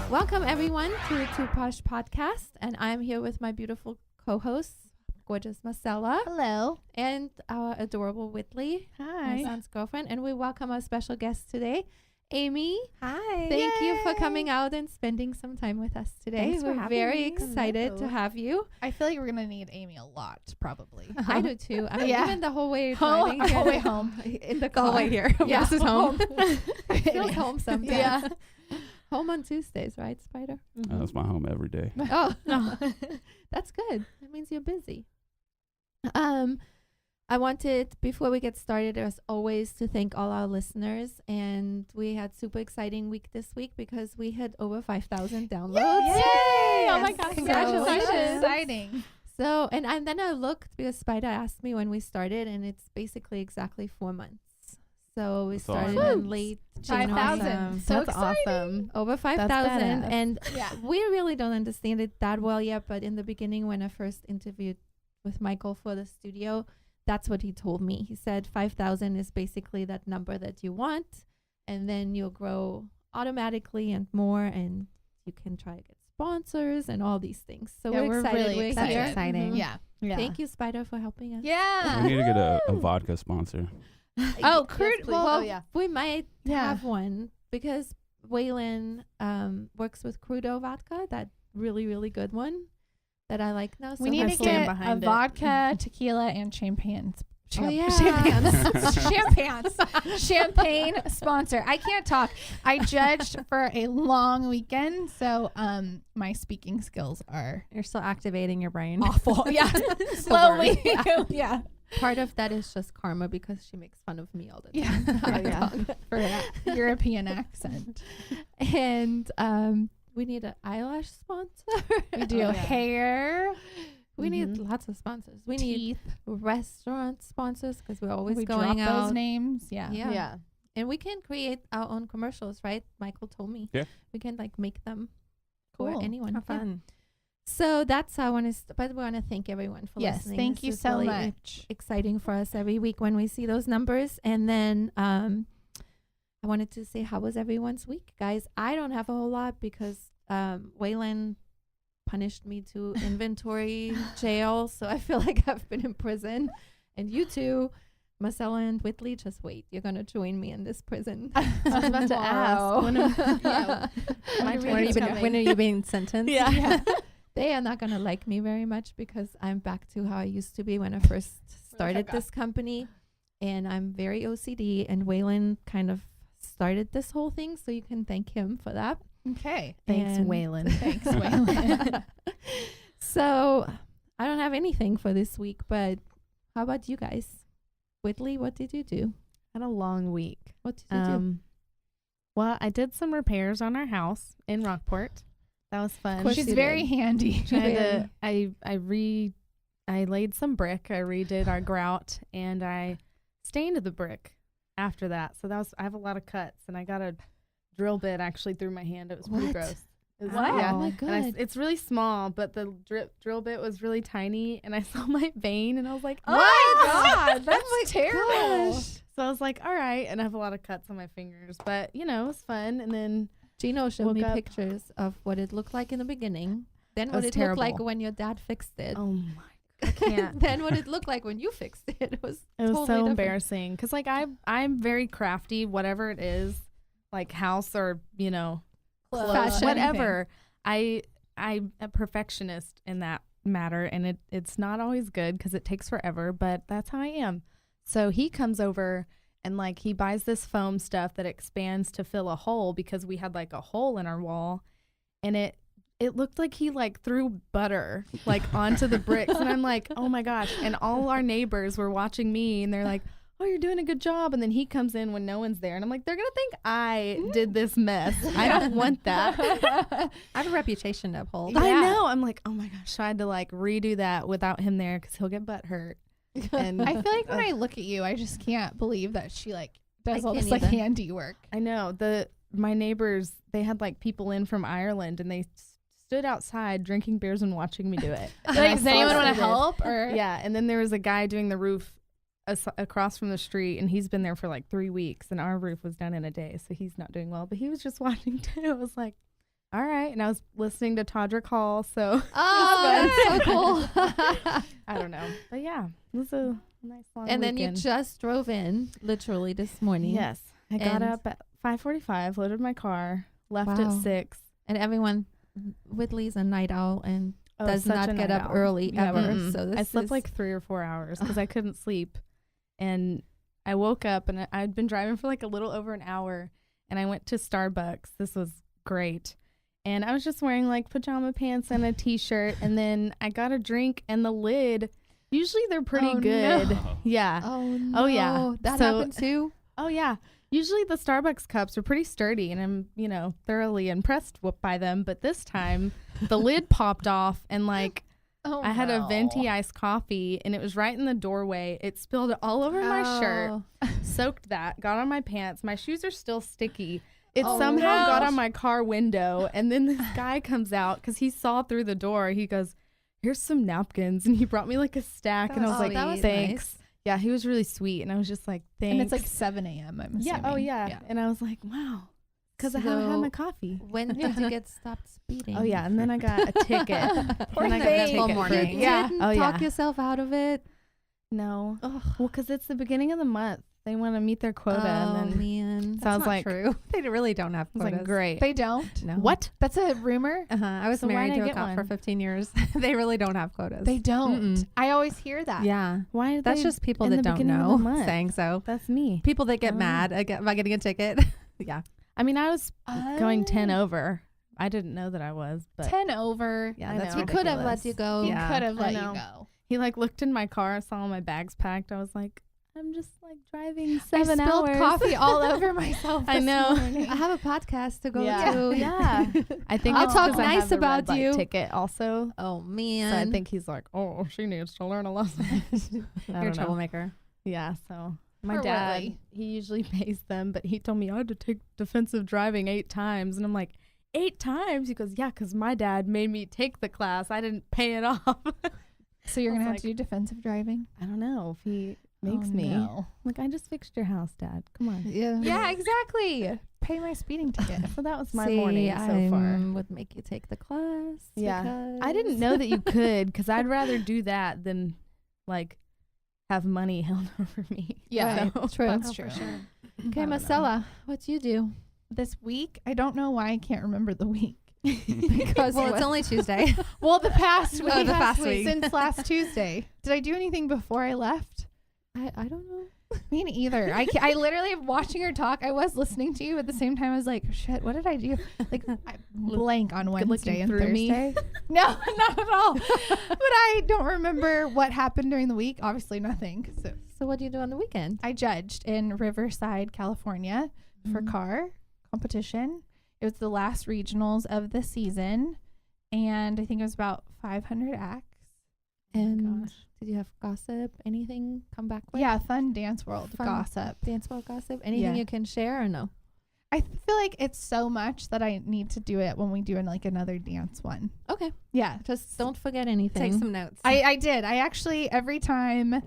Welcome everyone to Posh podcast, and I'm here with my beautiful co-hosts, gorgeous Marcella. Hello. And our adorable Whitley, Hi. my son's girlfriend. And we welcome our special guest today, Aimee. Hi. Thank you for coming out and spending some time with us today. Thanks for We're having very me. excited Hello. to have you. I feel like we're gonna need Aimee a lot, probably. I do too. I mean, Yeah. even the whole way Whole driving here, way home. in the The whole car. way here. Yeah. This is home. It feels home sometimes. Yeah. Home on Tuesdays, right, Spider? That's my home every day. Oh, that's good. That means you're busy. I wanted, before we get started, as always, to thank all our listeners. And we had super exciting week this week because we hit over 5,000 downloads. Yay! Oh my Yes. gosh. Congratulations. So exciting. So, and then I looked because Spider asked me when we started, and it's basically exactly 4 months. So we That's started awesome. in late 5,000. January. So That's exciting. awesome. Over 5,000. badass. And Yeah. we really don't understand it that well yet, but in the beginning when I first interviewed with Michael for the studio, that's what he told me. He said 5,000 is basically that number that you want, and then you'll grow automatically and more, and you can try to get sponsors and all these things. So Yeah, we're we're excited. really We're excited. here. That's exciting. Mhm. Yeah. Yeah. Thank you, Spider, for helping us. Yeah. We need to get a vodka sponsor. Oh, Yes, Kurt. please. Well, we might Yeah. have one because Waylon works with Crudo Vodka, that really, really good one that I like now. we so need to hopefully- stand get a behind it. vodka, tequila, and champagne. Oh, yeah. Champagne sponsor. I can't talk. I judged for a long weekend, so my speaking skills are You're still activating your brain. awful. Yeah, slowly. Yeah. Part of that is just karma because she makes fun of me all the Yeah. time. Oh, yeah. For that European accent. And we need an eyelash sponsor. We do Oh, yeah. hair, We need Mhm. lots of sponsors. We need teeth. restaurant sponsors because we're always We going drop out. those names. Yeah. Yeah. And we can create our own commercials, right? Michael told me. Yeah. We can like make them Cool. for anyone. How Yeah. fun. So that's how I want to, but we want to thank everyone for Yes. listening. Thank This you is so really much. exciting for us every week when we see those numbers. And then I wanted to say, how was everyone's week, guys? I don't have a whole lot because Waylon punished me to inventory jail, so I feel like I've been in prison. And you two, Marcella and Whitley, just wait. You're gonna join me in this prison. I was about to ask. When Yeah. when are you being sentenced? Yeah. They are not gonna like me very much because I'm back to how I used to be when I first started this company, and I'm very OCD. And Waylon kind of started this whole thing, so you can thank him for that. Okay. Thanks, And- Waylon. Thanks, Waylon. So I don't have anything for this week, but how about you guys? Whitley, what did you do? Had a long week. What did you do? Well, I did some repairs on our house in Rockport. That was fun. course She's you very did. handy. Trying to, I laid some brick. I redid our grout, and I stained the brick after that. So I have a lot of cuts, and I got a drill bit actually through my hand. It was pretty What? gross. It was- What? Yeah. Oh my And god. it's really small, but the drill bit was really tiny, and I saw my vein, and I was like, Oh my "What?" God, that's terrible. So I was like, all right, and I have a lot of cuts on my fingers, but it was fun. And then Gino showed me woke up- pictures of what it looked like in the beginning, then That what was it looked like terrible. when your dad fixed it. oh my, I can't. Then what it looked like when you fixed it. It was It was totally so different. embarrassing because like I'm very crafty, whatever it is, like house or Clothes, Fashion. whatever. I'm a perfectionist in that matter, and it's not always good because it takes forever, but that's how I am. So he comes over and like he buys this foam stuff that expands to fill a hole because we had like a hole in our wall, and it looked like he like threw butter like onto the bricks, and I'm like, oh my gosh. And all our neighbors were watching me, and they're like, oh, you're doing a good job. And then he comes in when no one's there, and I'm like, they're gonna think I did this mess. I don't want that. I I have a reputation to uphold. Yeah. I know. I'm like, oh my gosh, I had to like redo that without him there because he'll get butt hurt. And feel like when I look at you, I just can't believe that she like does I all this can't like either. handiwork. I know my neighbors, they had like people in from Ireland, and they stood outside drinking beers and watching me do it. And I Like, does anyone want to saw it. help? Or Yeah, and then there was a guy doing the roof across from the street, and he's been there for like 3 weeks, and our roof was done in a day, so he's not doing well. But he was just watching too. I was like, all right. And I was listening to Todrick Hall, so Oh, that's so cool. I don't know. But yeah, it was a nice long And then you weekend. just drove in literally this morning. Yes. I got And- up at 5:45, loaded my car, left Wow. at 6. And everyone, Whitley's a night owl and Oh, does such not a get night up owl. early Yeah, ever. mm-mm. So this I slept is like 3 or 4 hours because I couldn't sleep. And I woke up and I'd been driving for like a little over an hour, and I went to Starbucks. This was great. And I was just wearing like pajama pants and a t-shirt, and then I got a drink, and the lid, usually they're pretty Oh, good. no. Yeah. Oh no. Oh, yeah. That So- happened too? Oh yeah. Usually the Starbucks cups are pretty sturdy, and I'm, thoroughly impressed by them. But this time the lid popped off, and like Oh, I had a no. venti iced coffee, and it was right in the doorway. It spilled all over my shirt, Oh. soaked that, got on my pants. My shoes are still sticky. It Oh, somehow no. got on my car window, and then this guy comes out because he saw through the door. He goes, "Here's some napkins," and he brought me like a stack, and I was like, that was "Thanks." Yeah, he was really sweet, and I was just like, "Thanks." And it's like 7 a.m. I'm yeah, assuming. oh yeah. And I was like, "Wow," because I haven't had So my coffee. When did you get stopped speeding? Oh yeah, and then I got a ticket. Poor Then I got thing. a ticket for- morning. Yeah. Didn't Oh talk yeah. yourself out of it. No. Ugh. Well, because it's the beginning of the month. They want to meet their quota, Oh and then man. so I was not like, true. They really don't have I was like, quotas. great. They don't. No. What? That's a rumor. I was So why married didn't to I a get cop for one? 15 years. They really don't have quotas. They don't. Mm-mm. I always hear that. Yeah. Why? Did That's they just people in that the don't beginning of the know month? saying so. That's me. People that get Oh. mad about getting a ticket. Yeah. I mean, I was going 10 Oh. over. I didn't know that I was, but 10 over. Yeah, I that's know. He could have ridiculous. let you go. He Yeah, could have I let you know. go. he like looked in my car, saw all my bags packed. I was like, I'm just like driving I 7 spilled hours. coffee all over myself. I this know. morning. I have a podcast to go Yeah. to. Yeah. I think I'll it's talk 'cause I nice have the about red light you. ticket also. Oh So man. I think he's like, oh, she needs to learn a lesson. I You're a don't know. troublemaker. Yeah, so my Poor dad, Whitley. he usually pays them, but he told me I had to take defensive driving 8 times. And I'm like, 8 times? He goes, yeah, because my dad made me take the class. I didn't pay it off. So you're I going to was have to do defensive driving? I don't know if he makes Oh, me. no. Like, I just fixed your house, Dad. Come on. yeah. Yeah, exactly. Pay my speeding ticket. So that was my See, morning so I far. would make you take the class. Yeah. I didn't because- know that you could, because I'd rather do that than, like, have money held over me. Yeah, Right, true. That's Oh, true. Okay, I don't know. Marcella, what you do? This week, I don't know why I can't remember the week. Because Well, it's only Tuesday. Well, the past week. Oh, the past week. Since last Tuesday. Did I do anything before I left? I don't know. Me neither. I literally am watching her talk. I was listening to you at the same time. I was like, shit, what did I do? Like, I blank on Wednesday and through me. Thursday. No, not at all. But I don't remember what happened during the week. Obviously nothing. So So what do you do on the weekend? I judged in Riverside, California for Mhm. car competition. It was the last regionals of the season. And I think it was about 500 acts. And gosh. did you have gossip? Anything come back with? Yeah, fun dance world Fun. gossip. Dance world gossip? Anything Yeah. you can share or no? I feel like it's so much that I need to do it when we do like another dance one. Okay. Yeah. Just don't forget anything. Take some notes. I did. I actually, every time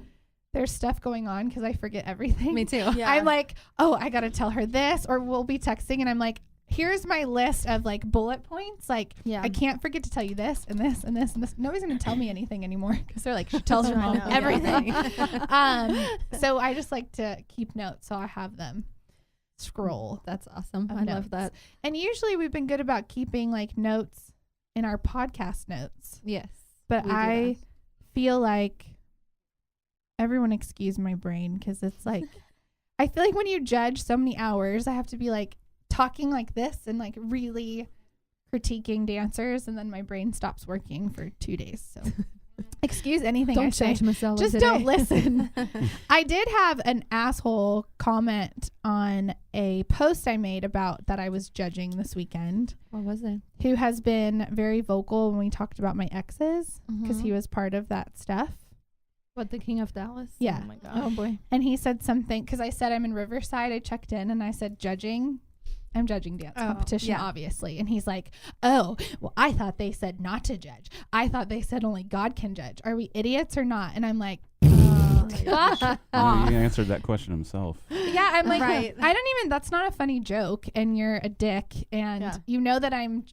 there's stuff going on, because I forget everything. Me too. Yeah. I'm like, oh, I got to tell her this, or we'll be texting, and I'm like, here's my list of like bullet points. Like, Yeah. I can't forget to tell you this and this and this and this. Nobody's going to tell me anything anymore because they're like, she tells her I mom know. everything. So I just like to keep notes, so I have them scroll. That's awesome. Of I love notes. that. And usually we've been good about keeping like notes in our podcast notes, Yes. but we do I that. feel like everyone excuse my brain because it's like I feel like when you judge so many hours, I have to be like talking like this and like really critiquing dancers, and then my brain stops working for 2 days. So excuse anything I Don't say. judge Marcella Just today. don't listen. I did have an asshole comment on a post I made about that I was judging this weekend, What was it? who has been very vocal when we talked about my exes because he was part of that stuff. What, the King of Dallas? Yeah. Oh my gosh. Oh boy. And he said something because I said I'm in Riverside. I checked in and I said I'm judging dance Oh, competition, yeah. obviously. And he's like, oh, well, I thought they said not to judge. I thought they said only God can judge. Are we idiots or not? And I'm like, He answered that question himself. Yeah, I'm like, Right. I don't even, that's not a funny joke, and you're a dick, and Yeah. you know that I'm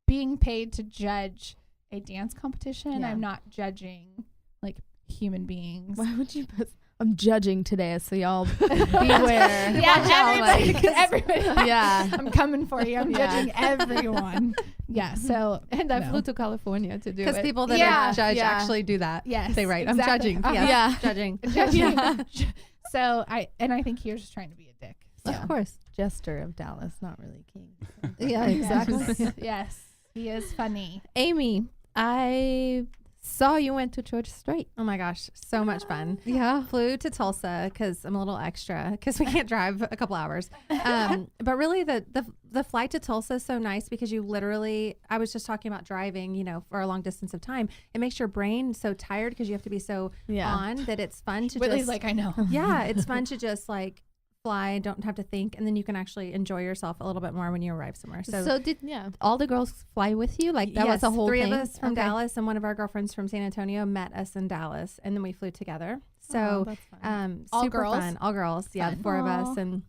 being paid to judge a dance competition. Yeah. I'm not judging like human beings. Why would you put? I'm judging today, so y'all beware. Yeah, everybody. Yeah. I'm coming for you. I'm Yeah. judging everyone. Yeah, so And I no. flew to California to do Because it. people that Yeah, judge yeah. actually do that. Yes, They write, exactly. I'm judging. Yes, Yeah. judging. judging. So I think you're just trying to be a dick. So. Of course. Jester of Dallas, not really king. Yeah, exactly. Yes, he is funny. Aimee, I saw you went to church straight. Oh my gosh, so much fun. Yeah. Flew to Tulsa because I'm a little extra because we can't drive a couple hours. But really, the flight to Tulsa is so nice because you literally, I was just talking about driving, for a long distance of time. It makes your brain so tired because you have to be so on that it's fun to Whitley's just like, I know. yeah, it's fun to just like fly, don't have to think, and then you can actually enjoy yourself a little bit more when you arrive somewhere. So did Yeah. all the girls fly with you? Like that was a whole three thing? of us from Okay. Dallas, and one of our girlfriends from San Antonio met us in Dallas, and then we flew together. So that's fun. All super girls? fun, all girls. Yeah, Fun. the four of us, Aw. and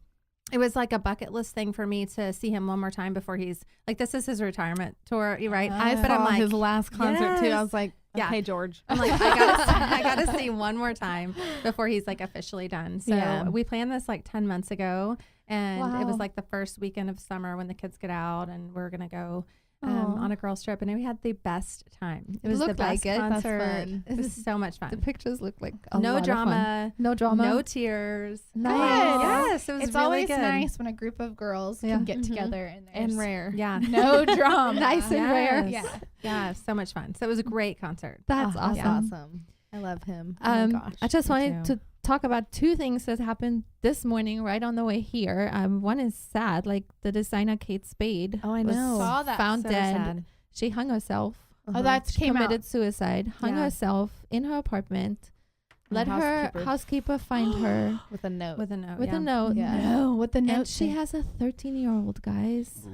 it was like a bucket list thing for me to see him one more time before he's like, this is his retirement tour, right? I but saw I'm like, his last concert too. I yes. was like, Yeah. okay, George. I'm like, I gotta see one more time before he's like officially done. So Yeah. we planned this like 10 months ago, and it was Wow. like the first weekend of summer when the kids get out, and we're gonna go Aw. on a girls trip, and we had the best time. It was the Looked like best it. That's concert. fun. It was so much The fun. pictures look like a No lot of fun. drama, No drama. no tears. Nice. Yes, it was It's really always good. nice when a group of girls Yeah. can get Mhm. together and And there's rare. Yeah, no drama. Nice and rare. Yes. Yeah. Yeah, so much fun. So it was a great concert. That's Oh, awesome. that's awesome. I love him. Oh my gosh. I just me wanted too. to talk about two things that happened this morning right on the way here. One is sad, like the designer Kate Spade. Oh, I was know. Saw that. Found So dead. sad. She hung herself. Oh, that She came committed out. suicide. Hung Yeah. herself in her apartment. And Let her housekeeper. housekeeper find her with a note. With a note. with yeah. a note. Yeah. No, what the note And she say? has a 13-year-old, guys.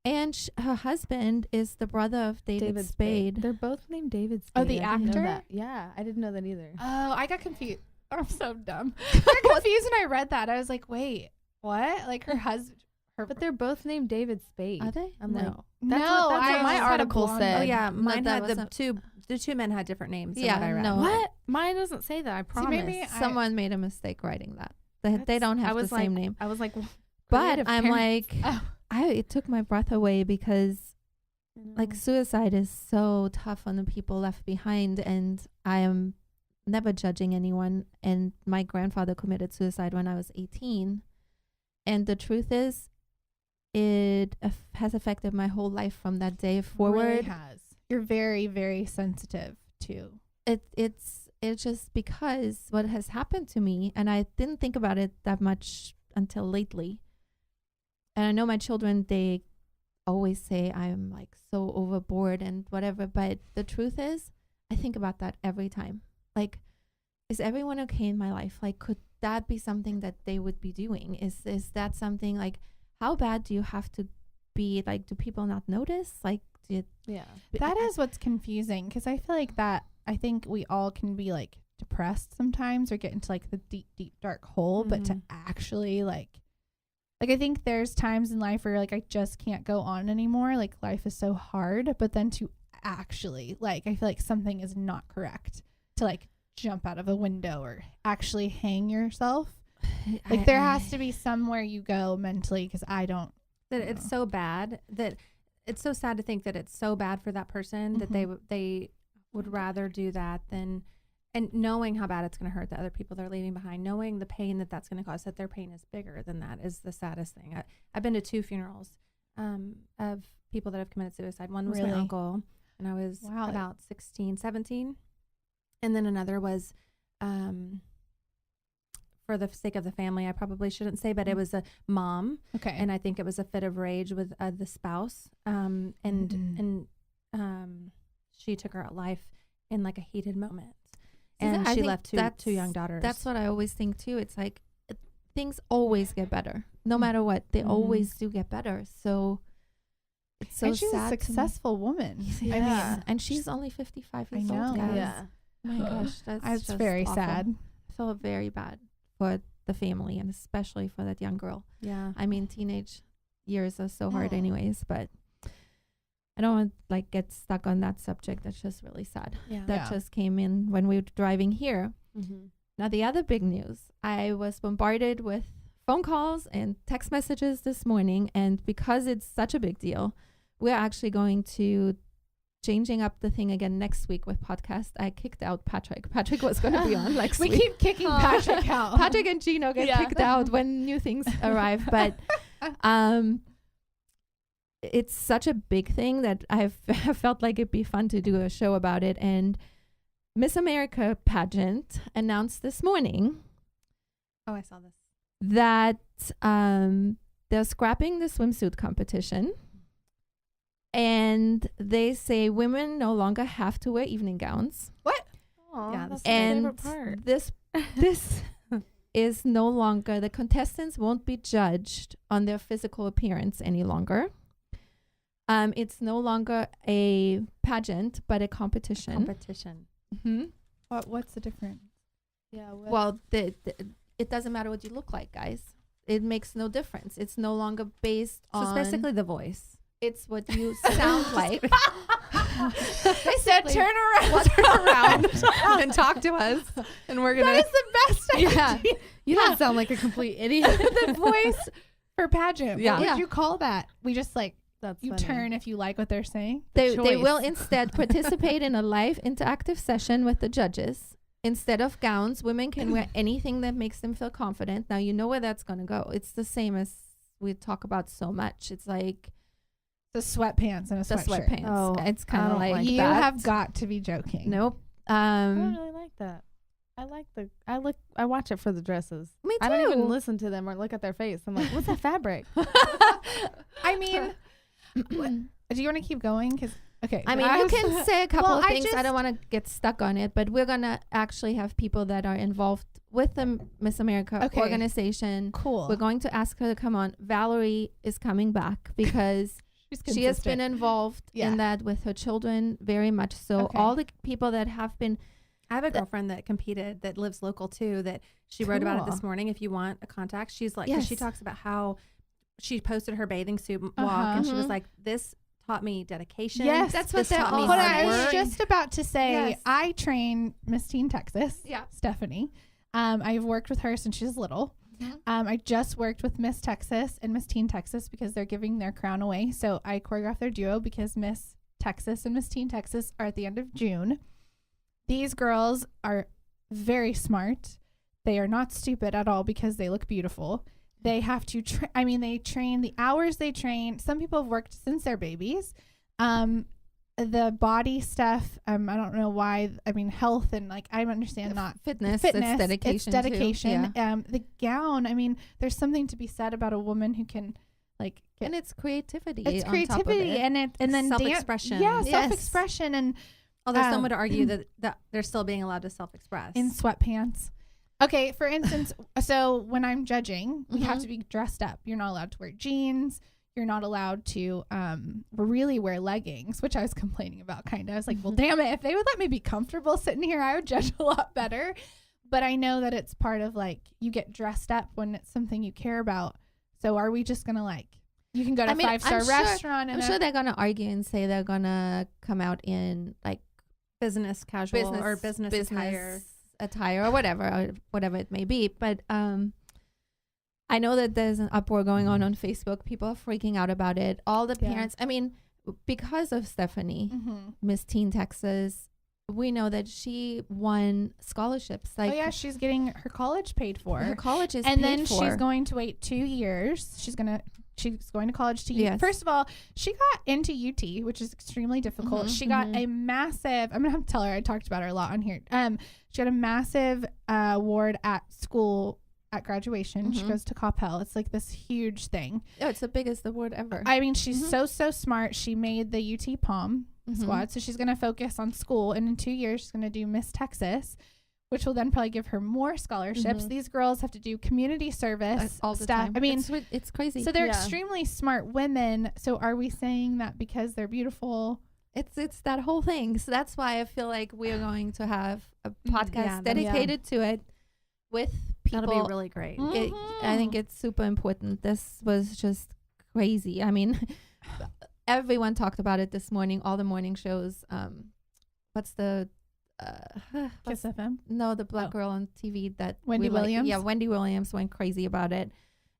And her husband is the brother of David, Spade. They're both named David Spade. Oh, the I didn't know actor? that. Yeah, I didn't know that either. Oh, I got confused. I'm so dumb. I got confused when I read that. I was like, wait, what? Like her husband. But they're both named David Spade. Are they? I'm like, No. That's no, what I my just had a article blonde- said. Oh yeah, No, mine that had wasn't- the two men had different names. than Yeah, what I read. no. What? Mine doesn't say that. I promise. maybe Someone made a mistake writing that. They That's- don't I have the was same like- name. I was like, But creative I'm parents. like, Oh. it took my breath away because like suicide is so tough on the people left behind, and I am never judging anyone. And my grandfather committed suicide when I was 18, and the truth is, it has affected my whole life from that day forward. Really has. You're very, very sensitive to. It's just because what has happened to me, and I didn't think about it that much until lately. And I know my children, they always say I'm like so overboard and whatever, but the truth is, I think about that every time. Like, is everyone okay in my life? Like, could that be something that they would be doing? Is that something, like, how bad do you have to be? Like, do people not notice? Like, Yeah. That is what's confusing because I feel like that. I think we all can be like depressed sometimes or get into like the deep, deep, dark hole. But to Mhm. actually like I think there's times in life where like I just can't go on anymore. Like life is so hard. But then to actually like I feel like something is not correct to like jump out of a window or actually hang yourself. Like there has to be somewhere you go mentally because I don't. that it's so bad that it's so sad to think that it's so bad for that person that they would rather do that than, and knowing how bad it's going to hurt the other people they're leaving behind, knowing the pain that's going to cause, that their pain is bigger than that is the saddest thing. I've been to 2 funerals of people that have committed suicide. One was my Really? uncle, and I was Wow. about 16, 17. And then another was, for the sake of the family, I probably shouldn't say, but it was a mom. Okay. And I think it was a fit of rage with the spouse, and she took her life in like a heated moment, and I she think left two young daughters. That's what I always think too. It's like things always get better, no matter what. They Mhm. always do get better. So it's so and she's sad. a successful woman. Yeah. I mean, and she's only 55 I years know. old, guys. Yeah. Oh my gosh, that's it's just very awful. sad. feel very bad for the family and especially for that young girl. Yeah. I mean, teenage years are so hard anyways, but I don't want to like get stuck on that subject. That's just really sad. Yeah. That just came in when we were driving here. Mm-hmm. Now, the other big news, I was bombarded with phone calls and text messages this morning. And because it's such a big deal, we're actually going to changing up the thing again next week with podcast. I kicked out Patrick. Patrick was going to be on next We week. keep kicking Patrick out. Patrick and Gino get kicked out when new things arrive. But it's such a big thing that I've felt like it'd be fun to do a show about it. And Miss America pageant announced this morning Oh, I saw this. that they're scrapping the swimsuit competition. And they say women no longer have to wear evening gowns. Aw, Yeah, that's the my And favorite part. this is no longer, the contestants won't be judged on their physical appearance any longer. It's no longer a pageant, but a competition. Competition. Mm-hmm. What's the difference? Yeah. Well, it doesn't matter what you look like, guys. It makes no difference. It's no longer based So on. it's basically the voice. It's what you sound like. They said turn around. Turn around and talk to us, and we're gonna. That is the best idea. Yeah. You don't sound like a complete idiot. The voice for pageant. Yeah. What would Yeah. you call that? We just like That's you funny. turn if you like what they're saying. They choice. will instead participate in a live interactive session with the judges. Instead of gowns, women can wear anything that makes them feel confident. Now you know where that's going to go. It's the same as we talk about so much. It's like The sweatpants and a the sweatshirt. sweatpants. Oh, It's I kind of don't like like You that. have got to be joking. Nope. I don't really like that. I watch it for the dresses. Me too. I don't even listen to them or look at their face. I'm like, what's that fabric? I mean, do you want to keep going? Because okay, I mean, you was- can say a couple Well, of I things. I just- don't want to get stuck on it, but we're going to actually have people that are involved with the Miss America Okay. organization. cool. We're going to ask her to come on. Valerie is coming back because she has been involved Yeah. in that with her children very much so. Okay. All the people that have been, I have a girlfriend that competed that lives local too. That she wrote about it this Cool. morning. If you want a contact, she's like, 'cause she Yes. talks about how she posted her bathing suit walk, Uh-huh. and she was Mhm. like, "This taught me dedication. Yes, that's what this they're taught me all What hard I was work." just about to say, Yes. I train Miss Teen Texas. Yeah. Stephanie. I've worked with her since she's little. Mhm. I just worked with Miss Texas and Miss Teen Texas because they're giving their crown away. So I choreographed their duo because Miss Texas and Miss Teen Texas are at the end of June. These girls are very smart. They are not stupid at all because they look beautiful. They have to they train the hours they train. Some people have worked since they're babies. The body stuff, I don't know why. I mean, health and like I understand not fitness. it's dedication. It's too. dedication. Yeah. The gown. I mean, there's something to be said about a woman who can like. And it's creativity. It's on top of creativity it. and then Self-expression. Yeah, Yes. self-expression and Although some Um, would argue that they're still being allowed to self-express. in sweatpants. Okay, for instance, so when I'm judging, we have Mhm. to be dressed up. You're not allowed to wear jeans. You're not allowed to really wear leggings, which I was complaining about kind of. I was like, well, damn it. If they would let me be comfortable sitting here, I would judge a lot better. But I know that it's part of like you get dressed up when it's something you care about. So are we just going to like, you can go to I a mean, 5-star I'm sure- restaurant. I'm sure they're going to argue and say they're going to come out in like business casual or business attire. or whatever it may be. But I know that there's an uproar going on Facebook. People are freaking out about it. All the Yeah. parents, I mean, because of Stephanie, Mhm. Miss Teen Texas, we know that she won scholarships. Like Oh yeah, she's getting her college paid for. her college is And paid then for. she's going to wait 2 years. She's going to college to UT. Yes. First of all, she got into UT, which is extremely difficult. Mhm, She got a massive, I'm going to have to tell her, I talked about her a lot on here. She got a massive award at school at graduation. She Mhm. goes to Coppell. It's like this huge thing. Oh, it's the biggest award ever. I mean, she's Mhm. so smart. She made the UT Palm Mhm. squad. So she's going to focus on school. And in 2 years, she's going to do Miss Texas, which will then probably give her more scholarships. Mhm. These girls have to do community service all the stuff. time. I mean, it's crazy. so they're Yeah. extremely smart women. So are we saying that because they're beautiful? It's that whole thing. So that's why I feel like we're going to have a podcast Yeah, dedicated to it with people. That'll be really great. I think it's super important. This was just crazy. I mean, everyone talked about it this morning. All the morning shows. What's the Kiss FM. no, the black girl on TV that Wendy we like. Williams? Yeah, Wendy Williams went crazy about it.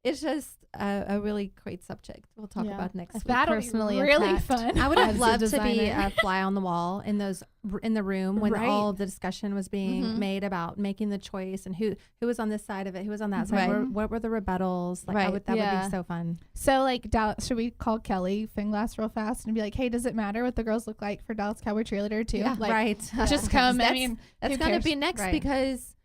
It's just a really great subject. We'll talk Yeah. about next week. That'll be personally really attacked. fun. I would As have a loved to be designer. a fly on the wall in the room when Right. all of the discussion was being Mhm. made about making the choice and who was on this side of it, who was on that side. Right. What were the rebuttals? Like Right. that would Yeah. be so fun. So like should we call Kelly Finglass real fast and be like, hey, does it matter what the girls look like for Dallas Cowboy Cheerleader too? Yeah. Like, Right. just come. I That's- mean, That's who gonna cares? be next Right. because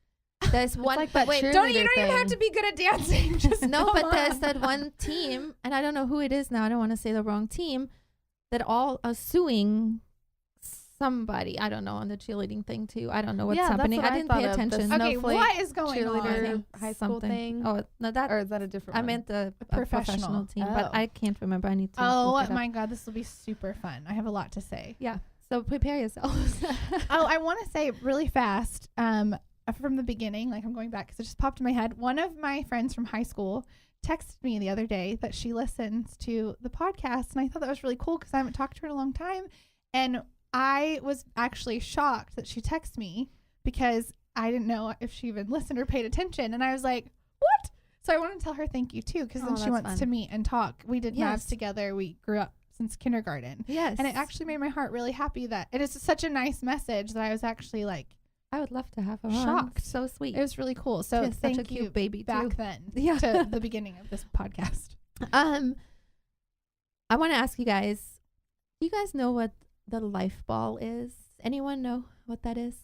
there's one. like but that wait, cheerleader don't you don't even have thing. to be good at dancing. Just no, come but there's on. that one team, and I don't know who it is now. I don't want to say the wrong team. That all are suing somebody. I don't know on the cheerleading thing too. I don't know what's Yeah, that's happening. what I I didn't thought pay of, the attention. snow- Okay, Snowflake what is going cheerleader on? high school thing. Oh no, that Or is that a different I one? meant the Professional. professional team, Oh. but I can't remember. I need to. Oh look it up. my God, this will be super fun. I have a lot to say. Yeah. So prepare yourselves. Oh, I want to say really fast, from the beginning, like I'm going back because it just popped in my head. One of my friends from high school texted me the other day that she listens to the podcast, and I thought that was really cool because I haven't talked to her in a long time. And I was actually shocked that she texted me because I didn't know if she even listened or paid attention. And I was like, what? So I want to tell her thank you too, because Oh, then she that's wants fun. to meet and talk. We did Yes. maths together. We grew up since kindergarten. Yes. And it actually made my heart really happy that it is such a nice message that I was actually like, I would love to have her on. shocked. So sweet. it was really cool. So She is such thank a you cute baby back too. then Yeah. to the beginning of this podcast. I want to ask you guys. Do you guys know what the life ball is? Anyone know what that is?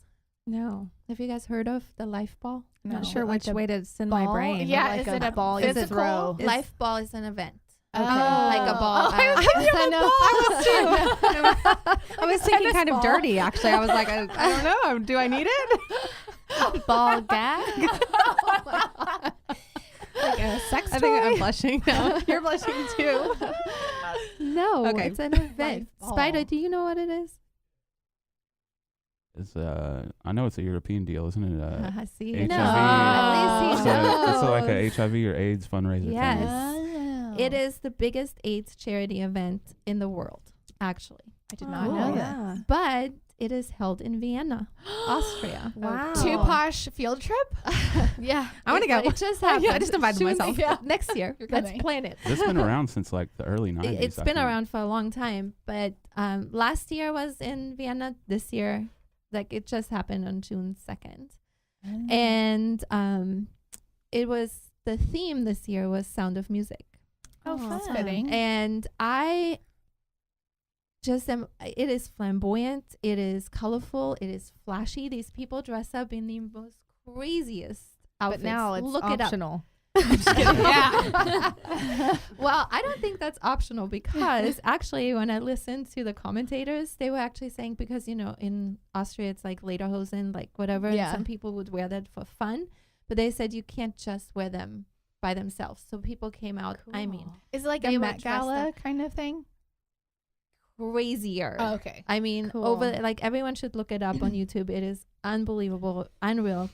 No. Have you guys heard of the life ball? Not No. sure Like which a way to send my ball? brain. Yeah, like is a it a ball you physical? throw. Is- Life ball is an event. Okay. Like a ball. Oh, I was out. thinking of balls. I was thinking kind of dirty, actually. I was like, I don't know. Do I need it? Ball gag. Like a sex I toy? think I'm blushing now. You're blushing too. No, Okay. it's an event. Life Spider, ball. do you know what it is? It's I know it's a European deal, isn't it? I see. HIV. No, at least It's, he it's like knows. a HIV or AIDS fundraiser. Yes. thing. Oh. It is the biggest AIDS charity event in the world, actually. I did not Oh, know that. yeah. But it is held in Vienna, Austria. Wow. To Posh field trip? Yeah, I wanna go. It just Yeah, I happened. just invited Soon- myself. yeah, next year. You're Let's coming. plan it. It's been around since like the early 90s. It's I been think. around for a long time, but last year was in Vienna. This year, like it just happened on June 2nd, and it was the theme this year was Sound of Music, Oh, Aw. fun. Fitting. and I just am. It is flamboyant. It is colorful. It is flashy. These people dress up in the most craziest outfits. But now it's Look optional. Yeah. Well, I don't think that's optional because actually, when I listened to the commentators, they were actually saying because in Austria it's like lederhosen, like whatever. And Yeah. some people would wear that for fun, but they said you can't just wear them by themselves. So people came out. I mean, Is it like They a were Met dressed Gala up. kind of thing? crazier. Oh, okay. I mean, Cool. over like everyone should look it up on YouTube. It is unbelievable, unreal.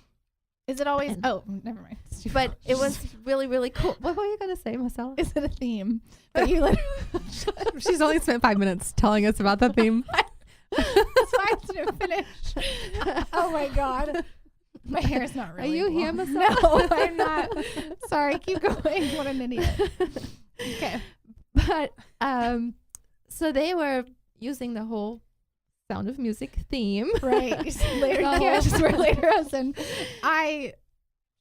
Is it always? And- Oh, never mind. It's too But much. it was really, really cool. What were you gonna say, Marcella? Is it a theme? But you literally. She's only spent 5 minutes telling us about the theme. That's why I didn't finish. Oh my God. My hair is not really. you here, blonde. Marcella? No, I'm not. Sorry, keep going. What an idiot. Okay. But so they were using the whole Sound of Music theme. Right. Later, The you can't whole- just wear later and I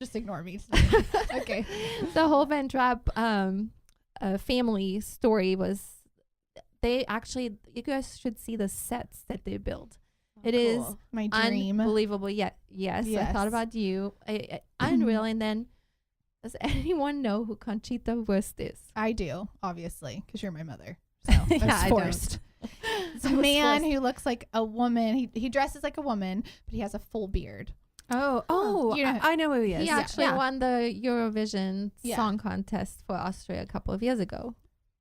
just ignore me. today. Okay. The whole Van Trapp family story was they actually you guys should see the sets that they built. It is My dream. unbelievable. Yeah, yes, I thought Yes. about you. Unreal. And then does anyone know who Conchita Wurst is? I do, obviously, because you're my mother. So Yeah, that's I don't. forced. It's a I was man forced. who looks like a woman. He dresses like a woman, but he has a full beard. Oh, You know- I know who he is. He actually Yeah. won the Eurovision Yeah. Song Contest for Austria a couple of years ago.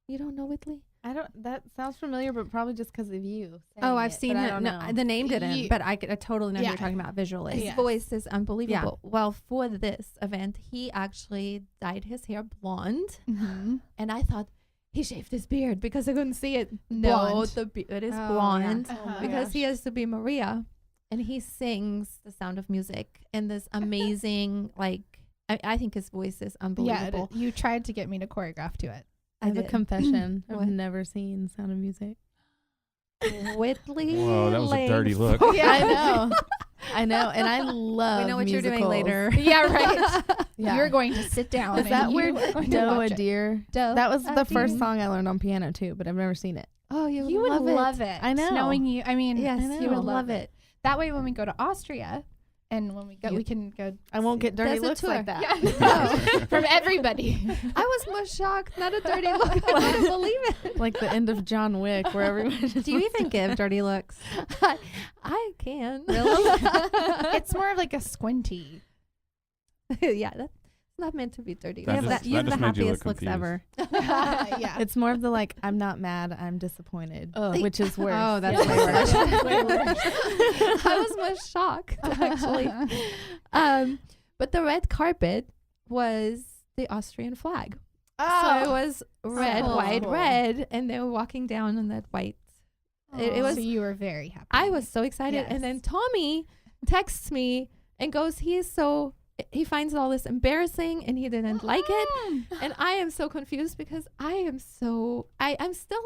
You don't know Whitley? That sounds familiar, but probably just because of you. Oh, I've seen I it. don't No, know. the name didn't, You- but I totally know who Yeah. you're talking about visually. His Yes. voice is unbelievable. Well, for this event, he actually dyed his hair blonde, Mm-hmm. and I thought he shaved his beard because I couldn't see it. No, Blonde. the beard is Oh, blonde yeah. Uh-huh. because he has to be Maria, and he sings The Sound of Music in this amazing, I think his voice is unbelievable. You tried to get me to choreograph to it. I have a did. confession. I've What? never seen Sound of Music. Whitley. Whoa, that was a dirty look. Yeah, I know. I know, and I love. We know what you're doing musicals. later. Yeah, right. Yeah. You're going to sit down. Is that and where you are going to Doe a watch it. Deer? Doe That was a the first Deer. song I learned on piano too, but I've never seen it. Oh, you You would love love it. it. I know. Knowing you, I mean, Yes, I you know. would love it. That way, when we go to Austria, and when we go, You- we can go. I won't get dirty There's a looks tour. like that. Yeah, from everybody. I was more shocked. Not a dirty look. I couldn't believe it. Like the end of John Wick, where everyone just Do you even give dirty looks? I can. Really? It's more of like a squinty. Yeah, that's not meant to be dirty. That You have just- the, you have that the just made you look happiest looks confused. ever. Yeah. It's more of the like, I'm not mad, I'm disappointed, Ugh. which is worse. Oh, that's Yeah. way worse. That's way worse. I was more shocked actually. But the red carpet was the Austrian flag. So it was red, cool. white, red, and they were walking down on that white. It was. So you were very happy. I was so excited, Yes. and then Tommy texts me and goes, he finds all this embarrassing, and he didn't like it. And I am so confused because I'm still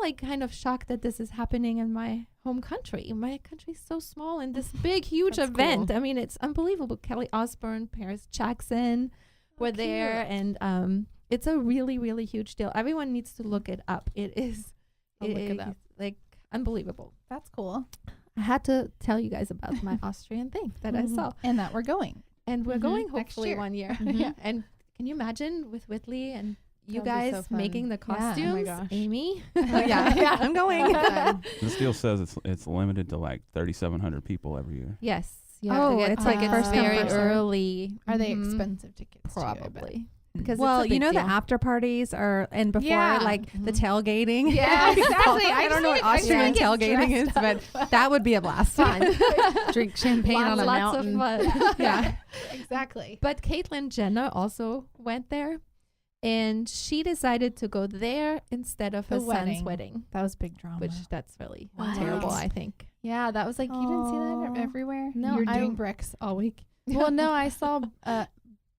like kind of shocked that this is happening in my home country. My country's so small, and this big, huge That's event. cool. I mean, it's unbelievable. Kelly Osbourne, Paris Jackson were there, and it's a really, really huge deal. Everyone needs to look it up. It is I'll look it up. like unbelievable. That's cool. I had to tell you guys about my Austrian thing that I saw. And that we're going. And we're Mhm. going Next hopefully year. one year. Mhm. Yeah. And can you imagine with Whitley and you That would be guys so fun. making the Yeah. Oh my costumes? gosh. Amy? yeah, I'm going. This deal says it's limited to like 3,700 people every year. Yes. You have to Oh, get it's like tickets first come, very first served. early. Are they Mhm. expensive tickets? too, I bet? Probably. Because Well, it's a you big know deal. the after parties are and before Yeah. like the Mhm. tailgating. Yeah, exactly. I don't know what I just Austrian get tailgating is, dressed but that would be a blast. Fun. Drink champagne on a Lots mountain. of fun. Yeah, exactly. But Caitlyn Jenner also went there, and she decided to go there instead of The her son's wedding. wedding, That was big drama. which that's really What? terrible, I think. Yeah, that was like, you didn't see that Aw. everywhere? No, You're I- doing bricks all week. Well, no, I saw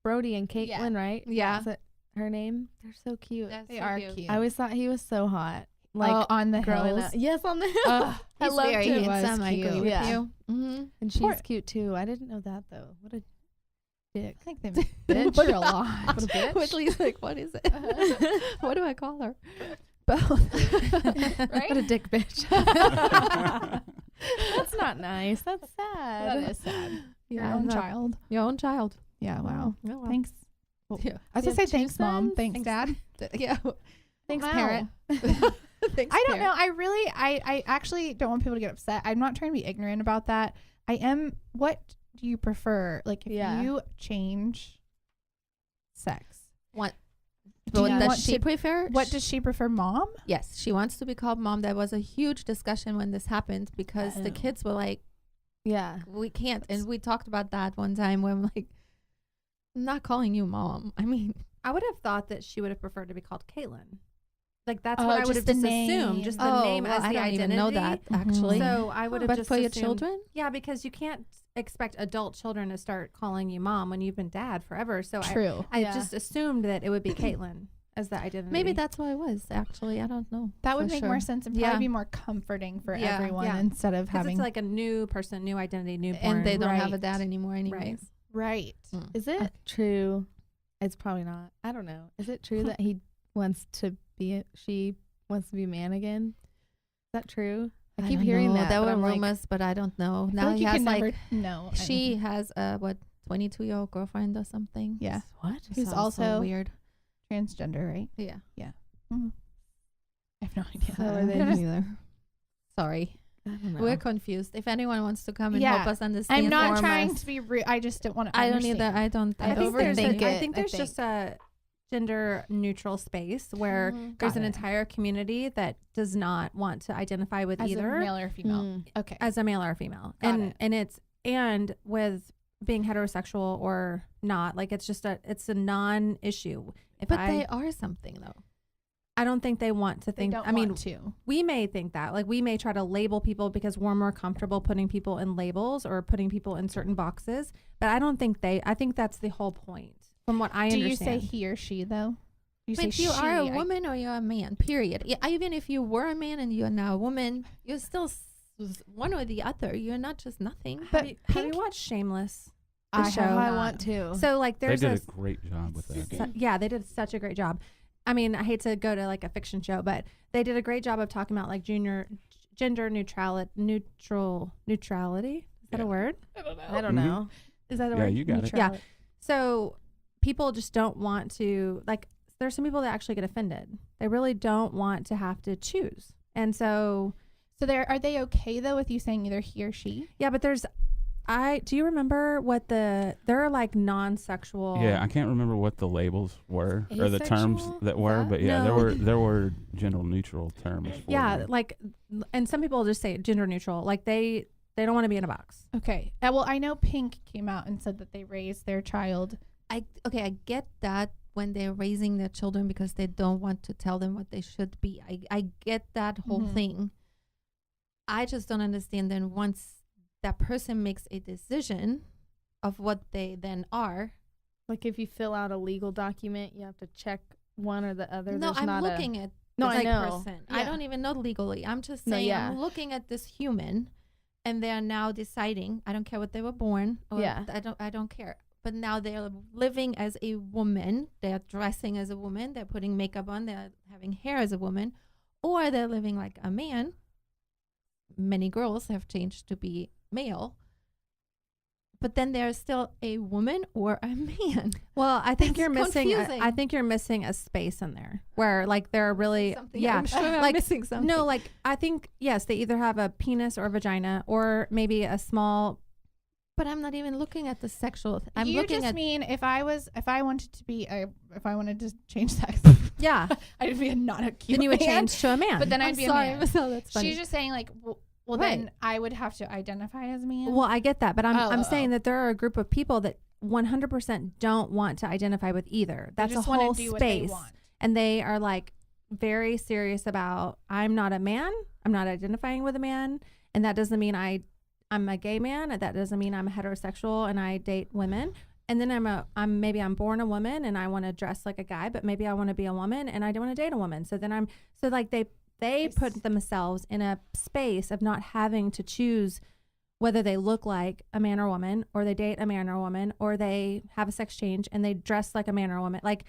Brody and Caitlyn, Yeah. right? Yeah. Is it her name? They're so cute. They are cute. I always thought he was so hot. Like on the growing hills. up. Yes, on the hill. Ugh, I he's loved very him. handsome. I I agree cute. with Yeah. you. Mm-hmm. And she's Poor- cute too. I didn't know that though. What a dick. I think they Bitch. put her a lot. What a bitch. Whitley's like, what is it? What do I call her? Both. What a dick bitch. That's not nice. That's sad. That is sad. Your Yeah, own no. child. Your own child. Yeah, wow. Oh, well. Thanks. Yeah. I was You going to say have two thanks, Mom. sons? Thanks, Dad. Yeah. Thanks, Wow. parent. Thanks, I don't parent. know. I actually don't want people to get upset. I'm not trying to be ignorant about that. I am. What do you prefer? Like, if Yeah. you change sex, What? do What you does want she to- prefer? what does she prefer, Mom? Yes, she wants to be called mom. There was a huge discussion when this happened because the Oh. kids were like, Yeah. we can't. And we talked about that one time where I'm like, I'm not calling you mom. I mean, I would have thought that she would have preferred to be called Caitlyn. Like that's Oh, what I would just have the just assumed, name. just the name well, as I the don't identity. even know that Mhm. actually. So I would have But just for your assumed- children, Yeah, because you can't expect adult children to start calling you mom when you've been dad forever. So True. I Yeah. just assumed that it would be Caitlyn as the identity. maybe that's what it was. Actually, I don't know. That would for make sure. more sense and Yeah. probably be more comforting for Yeah, everyone yeah. instead of because having it's like a new person, new identity, newborn. And they don't have a Right. dad anymore, anyways. right. Mm. Is it true? It's probably not. I don't know. Is it true that she wants to be a man again? Is that true? I keep don't hearing know. that. There but were I'm like, rumors, but I don't know. I feel Now like he you has can like never know. she has a 22-year-old girlfriend or something. Yeah. what? Who's Sounds also so weird. transgender, right? Yeah. I have no idea. So are they I don't just- either. Sorry. I don't know. We're confused. If anyone wants to come and Yeah. help us understand, I'm not inform trying us. to be rude. I just don't want to. I don't either. I don't. I I think there's, overthink I it, think I there's think. just a gender neutral space where there's an entire community that does not want to identify with As either a male or female. Okay. as a male or female. Got it. And with being heterosexual or not, like it's a non-issue. But they are something though. I don't think they want to They think. don't I mean, want to. we may think that, like, we may try to label people because we're more comfortable putting people in labels or putting people in certain boxes. But I don't think I think that's the whole point, from what I Do understand. you say he or she though? You But say you are a she, woman or you're a man, period. Even if you were a man and you're now a woman, you're still one or the other. You're not just nothing. Have you watched Shameless? The I show? have I not. want to. So like, They there's did a great job with that. yeah, they did such a great job. I mean, I hate to go to like a fiction show, but they did a great job of talking about like gender neutrality. Is that a word? I don't know. Is that a Yeah, word? you got it. Yeah. So people just don't want to, like, there's some people that actually get offended. They really don't want to have to choose. And so are they okay though with you saying either he or she? yeah, but do you remember what there are like non-sexual? Yeah, I can't remember what the labels were or the terms Asexual? that were, but yeah, No. there were gender neutral terms. For Yeah, them. like, and some people just say gender neutral. Like they don't want to be in a box. Okay. Well, I know Pink came out and said that they raised their child. I get that when they're raising their children because they don't want to tell them what they should be. I get that whole Mhm. thing. I just don't understand then once that person makes a decision of what they then are. Like if you fill out a legal document, you have to check one or the other. No, There's I'm not looking at No, this I know. person. I Yeah. don't even know legally. I'm just No, saying yeah. I'm looking at this human and they're now deciding, I don't care what they were born or Yeah. I don't care. But now they're living as a woman, they're dressing as a woman, they're putting makeup on, they're having hair as a woman, or they're living like a man. Many girls have changed to be male. But then they're still a woman or a man. Well, I think That's you're missing. confusing. I think you're missing a space in there where like they're really I'm sure I'm like missing something. no, like I think yes, they either have a penis or a vagina or maybe a small. But I'm not even looking at the sexual. I'm you looking just at mean if I wanted to change sex, Yeah, I'd be not a cute then you would man, change to a man. But then I'm I'd be sorry, a man. Marcella, that's funny. She's just saying like, well Right. then I would have to identify as a man. well, I get that, but I'm Oh. saying that there are a group of people that 100% don't want to identify with either. They That's a just wanna whole do what they space, want. and they are like very serious about. I'm not a man. I'm not identifying with a man, and that doesn't mean I'm a gay man. That doesn't mean I'm a heterosexual and I date women. And then I'm born a woman and I want to dress like a guy, but maybe I want to be a woman and I don't want to date a woman. So then they put themselves in a space of not having to choose whether they look like a man or a woman, or they date a man or a woman, or they have a sex change and they dress like a man or a woman. Like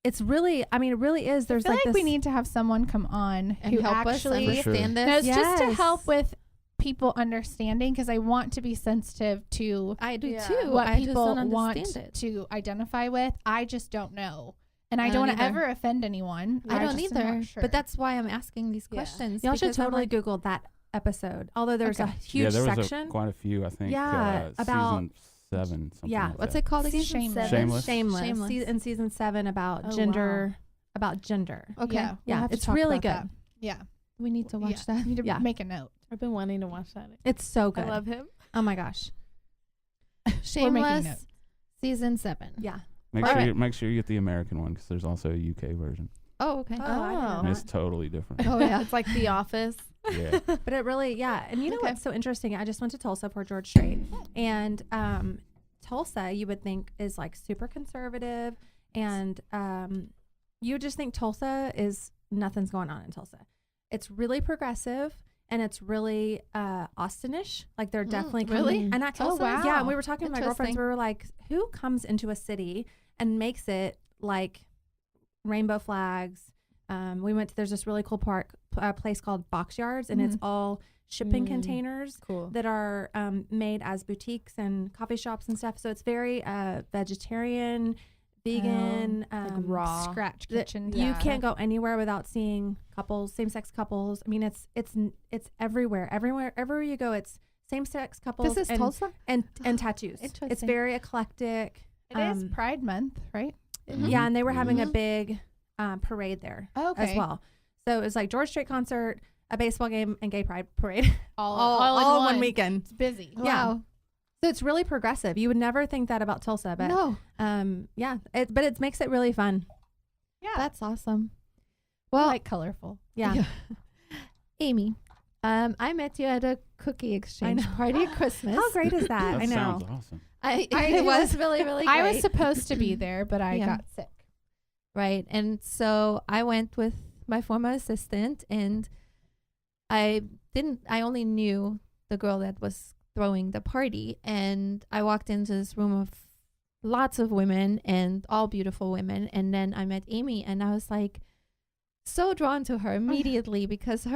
it's really, I mean, it really is. There's I feel like like this, we need to have someone come on and who help us actually understand No, this. it's just to Yes. help with people understanding, because I want to be sensitive to I do Yeah. too. what I just people don't want understand it. to identify with. I just don't know, and I I don't don't want to either. ever offend anyone. I don't just am not either. sure. But that's why I'm asking these Yeah. questions. y'all should because I'm totally like, Google that episode. Although there's a Okay. huge yeah, there was section. quite a few. I think. Yeah, about- season 7. Something Yeah, like what's that. it called again? Shameless. Shameless. Shameless. In season 7 about Oh, gender. About gender. Okay. Yeah, we'll Yeah, have to it's talk really about good. that. Yeah, We need to watch yeah. that. Need to Yeah. make a note. I've been wanting to watch that. It's so good. I love him. Oh my gosh. We're making Shameless notes. season 7. Yeah. Make All sure right. make sure you get the American one because there's also a UK version. Oh, okay. Oh, I didn't know And that. it's totally different. Oh, yeah. It's like The Office. Yeah. But it really, yeah. And you know Okay. what's so interesting? I just went to Tulsa for George Strait. And Tulsa, you would think, is like super conservative. And you just think Tulsa is nothing's going on in Tulsa. It's really progressive. And it's really Austinish. Like they're definitely coming. really? And I Oh, wow. Yeah, and we were talking to my girlfriends. Interesting. We were like, who comes into a city and makes it like rainbow flags? There's this really cool place called Box Yards, and it's all shipping containers Cool. that are made as boutiques and coffee shops and stuff. So it's very vegetarian, vegan, like raw. Scratch that kitchen. you yeah. can't go anywhere without seeing couples, same-sex couples. I mean, it's everywhere. Everywhere you go, it's same-sex couples. This is and, Tulsa? and tattoos. It's Interesting. very eclectic. It is Pride Month, right? Mhm. Yeah, and they were having a Mhm. big parade there Okay. as well. So it was like George Strait concert, a baseball game, and gay pride parade All in in one weekend. It's busy. Yeah. Wow. So it's really progressive. You would never think that about Tulsa, but No, but it makes it really fun. Yeah. that's awesome. Well, Well, like colorful. Yeah. Amy, I met you at a cookie exchange know. party at Christmas. How great is that? That I know. sounds awesome. It was really, really great. I was supposed to be there, but I Yeah. got sick. Right. And so I went with my former assistant, and I only knew the girl that was throwing the party. And I walked into this room of lots of women and all beautiful women. And then I met Amy, and I was like so drawn to her immediately because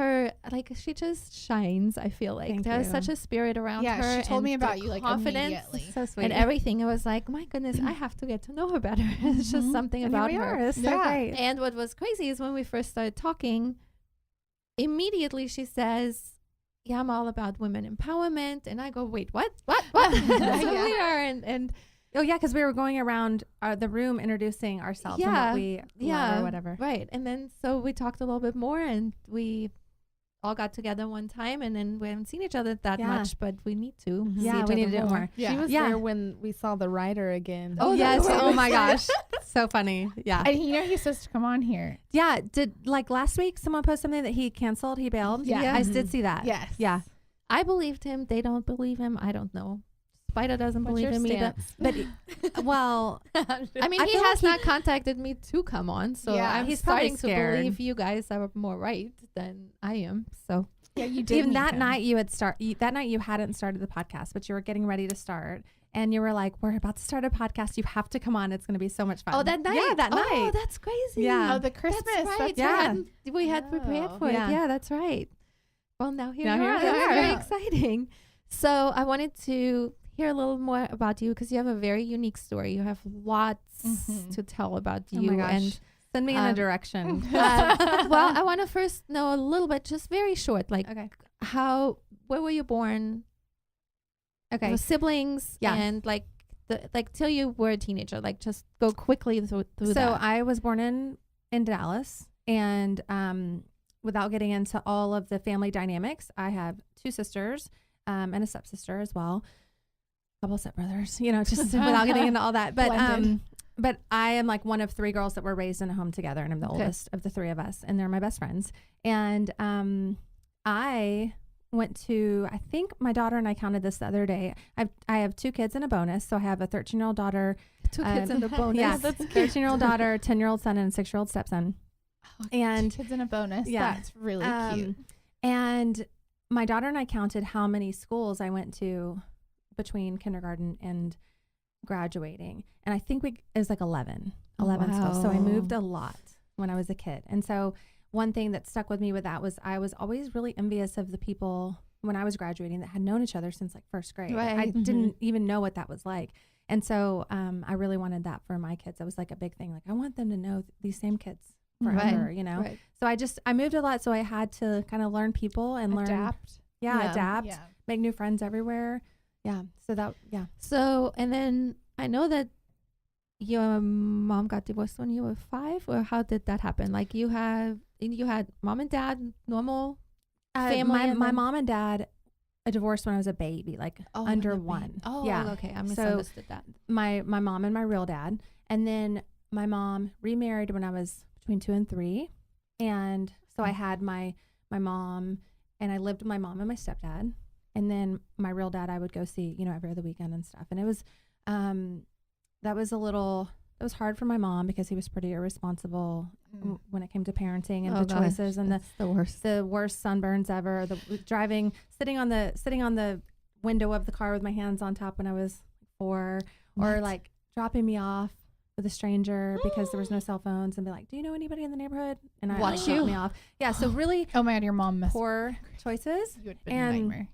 she just shines. I feel like Thank there's you. such a spirit around her. Yeah, she told and me about the you like confidence immediately. So sweet. and everything. I was like, my goodness, I have to get to know her better. It's just Mhm. something and about here we her. are. It's so Yeah. great. And what was crazy is when we first started talking, immediately she says, yeah, I'm all about women empowerment. And I go, wait, what? So Yeah. we are. And Oh yeah, because we were going around the room introducing ourselves and Yeah. what we Yeah. love or whatever. right. And then so we talked a little bit more, and we all got together one time, and then we haven't seen each other that Yeah. much, but we need to. Mhm. see Yeah, each we need other to do it more. Yeah. She was Yeah. there when we saw the writer again. Oh, yes. that's Oh right. my gosh. So funny. Yeah. And he's supposed to come on here. Yeah. Did like last week someone post something that he canceled? He bailed. Yeah. I Mhm. did see that. Yes. Yeah. I believed him. They don't believe him. I don't know. Spider doesn't What's believe your him either. stance? But well, I mean, I he feel has like not contacted me to come on, so Yeah, I'm he's probably starting to scared. believe you guys are more right than I am. So Yeah, you did. even meet that him. night that night you hadn't started the podcast, but you were getting ready to start, and you were like, "We're about to start a podcast. You have to come on. It's going to be so much fun." that night. Yeah, that Oh, night. that's crazy. Yeah. Oh, the Christmas. That's right. Yeah. We had prepared Oh. for Yeah. it. Yeah, that's right. Well, now here Now you here are. we That's are. very Yeah. exciting. So I wanted to hear a little more about you because you have a very unique story. You have lots Mhm. to tell about Oh you. my gosh. And Send me in a um, direction. well, I want to first know a little bit, just very short, like Okay. where were you born? Okay. Your siblings, Yeah. and like till you were a teenager. Like just go quickly through So that. I was born in Dallas, and without getting into all of the family dynamics, I have two sisters and a stepsister as well, a couple of stepbrothers. Just without getting into all that. Blended. But I am like one of three girls that were raised in a home together, and I'm the Okay. oldest of the three of us, and they're my best friends. And I went to, I think my daughter and I counted this the other day. I have two kids and a bonus, so I have a 13-year-old daughter. Two kids and a bonus. Yeah, That's 13-year-old daughter, 10-year-old son, and a 6-year-old stepson. And kids in a bonus. Yeah. That's really cute. And my daughter and I counted how many schools I went to between kindergarten and graduating. And I think it was like 11 schools. So I moved a lot when I was a kid. And so one thing that stuck with me with that was I was always really envious of the people when I was graduating that had known each other since like first grade. I Right. didn't even know what that was like. And so I really wanted that for my kids. That was like a big thing. Like I want them to know these same kids forever, Right. So I moved a lot. So I had to kind of learn people and learn. Adapt. Adapt, Yeah. make new friends everywhere. Yeah. So So, and then I know that your mom got divorced when you were 5, or how did that happen? Like you had mom and dad, normal family. My and mom and dad divorced when I was a baby, like under when a one. baby. Oh, yeah. okay. I So misunderstood that. my mom and my real dad. And then my mom remarried when I was between 2 and 3. And so I had my mom, and I lived with my mom and my stepdad. And then my real dad, I would go see, every other weekend and stuff. And it was, that was hard for my mom because he was pretty irresponsible when it came to parenting and Oh, the gosh, choices and that's the worst. the worst sunburns ever. Sitting on the window of the car with my hands on top when I was 4, or What? like dropping me off with a stranger because there was no cell phones, and be like, "Do you know anybody in the neighborhood?" And I Watch drop you. me off. Yeah, so really Oh my God, your mom must. poor choices. You would have been and- a nightmare.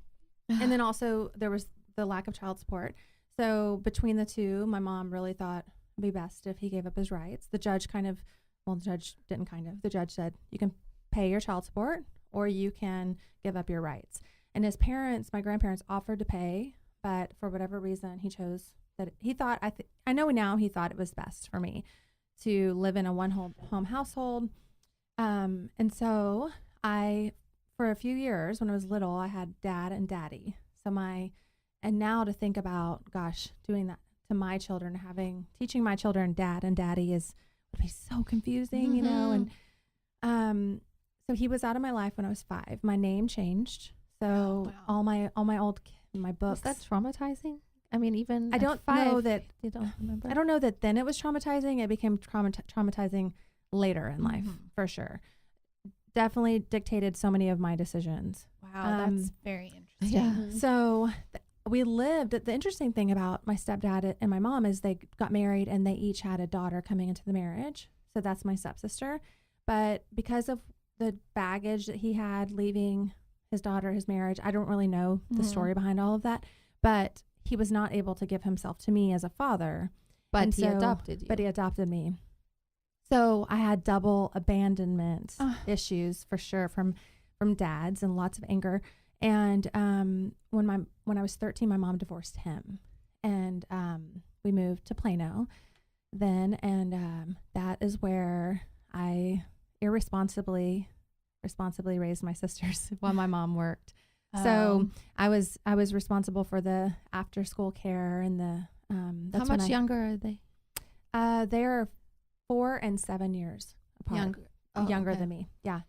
And then also there was the lack of child support. So between the two, my mom really thought it'd be best if he gave up his rights. The judge the judge said, you can pay your child support or you can give up your rights. And his parents, my grandparents, offered to pay, but for whatever reason, he chose that he thought, I know now he thought it was best for me to live in a home household. And so for a few years when I was little, I had dad and daddy. And now to think about, gosh, doing that to my children, teaching my children dad and daddy would be so confusing, you know? And, so he was out of my life when I was 5. My name changed. So all my my books. Was that traumatizing? I mean, even I at don't 5, know that. you don't remember. I don't know that then it was traumatizing. It became traumatizing later in life, for sure. Definitely dictated so many of my decisions. Wow, that's very interesting. Yeah. So we lived. The interesting thing about my stepdad and my mom is they got married and they each had a daughter coming into the marriage. So that's my stepsister. But because of the baggage that he had leaving his daughter, his marriage, I don't really know the story behind all of that. But he was not able to give himself to me as a father. But he adopted you. But he adopted me. So I had double abandonment issues for sure from dads and lots of anger. And when I was 13, my mom divorced him, and we moved to Plano then, and that is where I irresponsibly raised my sisters while my mom worked. So I was responsible for the after school care and the How much younger are they? They're 4 and 7 years apart. Younger okay. than me. Yeah.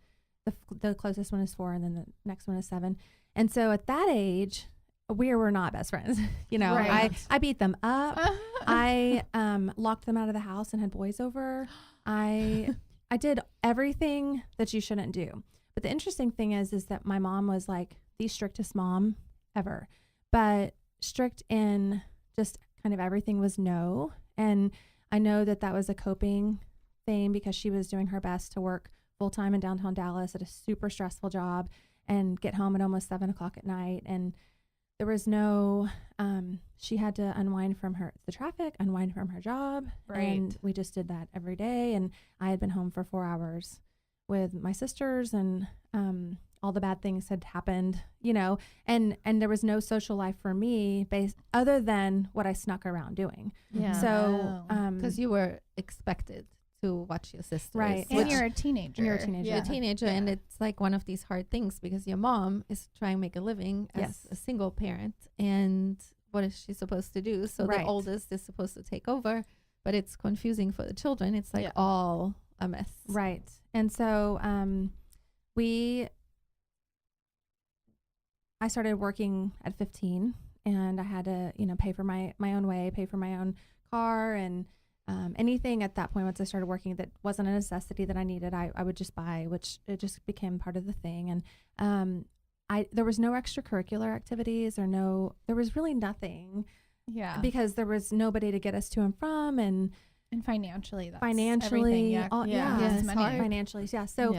The closest one is 4 and then the next one is 7. And so at that age, we were not best friends. You know, Right. I beat them up. I locked them out of the house and had boys over. I did everything that you shouldn't do. But the interesting thing is that my mom was like the strictest mom ever, but strict in just kind of everything was no. And I know that was a coping thing because she was doing her best to work full time in downtown Dallas at a super stressful job and get home at almost 7 o'clock at night. And there was no, she had to unwind from the traffic, unwind from her job. Right. And we just did that every day. And I had been home for 4 hours with my sisters, and all the bad things had happened, you know, and there was no social life for me other than what I snuck around doing. Yeah. So, Because you were expected to watch your sisters. Right. And you're a teenager. You're a teenager. You're a teenager, and it's like one of these hard things because your mom is trying to make a living as Yes. a single parent, and what is she supposed to do? So the Right. oldest is supposed to take over, but it's confusing for the children. It's like all a mess. Right. And so I started working at 15, and I had to, you know, pay for my own way, pay for my own car, and anything at that point. Once I started working that wasn't a necessity that I needed, I would just buy, which it just became part of the thing. And there was no extracurricular activities there was really nothing. Yeah. Because there was nobody to get us to and from, and financially, that's financially, everything. Yeah, it's money. hard. financially, yeah. So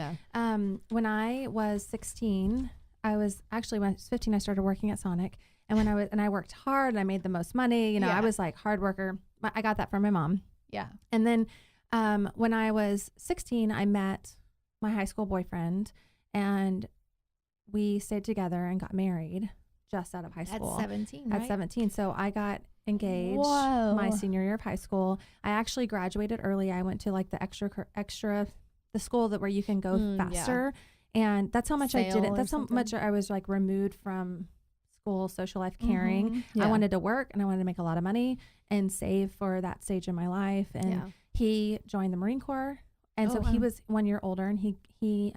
when I was 16, when I was 15, I started working at Sonic, and I worked hard, and I made the most money. You know, I was like hard worker. I got that from my mom. Yeah. And then when I was 16, I met my high school boyfriend, and we stayed together and got married just out of high school. At 17, right? At 17. So I got engaged my senior year of high school. I actually graduated early. I went to like the extra the school where you can go faster. And that's how much I did it. That's how much I was like removed from school, social life, caring. I wanted to work, and I wanted to make a lot of money and save for that stage in my life. And he joined the Marine Corps. And so he was 1 year older, and he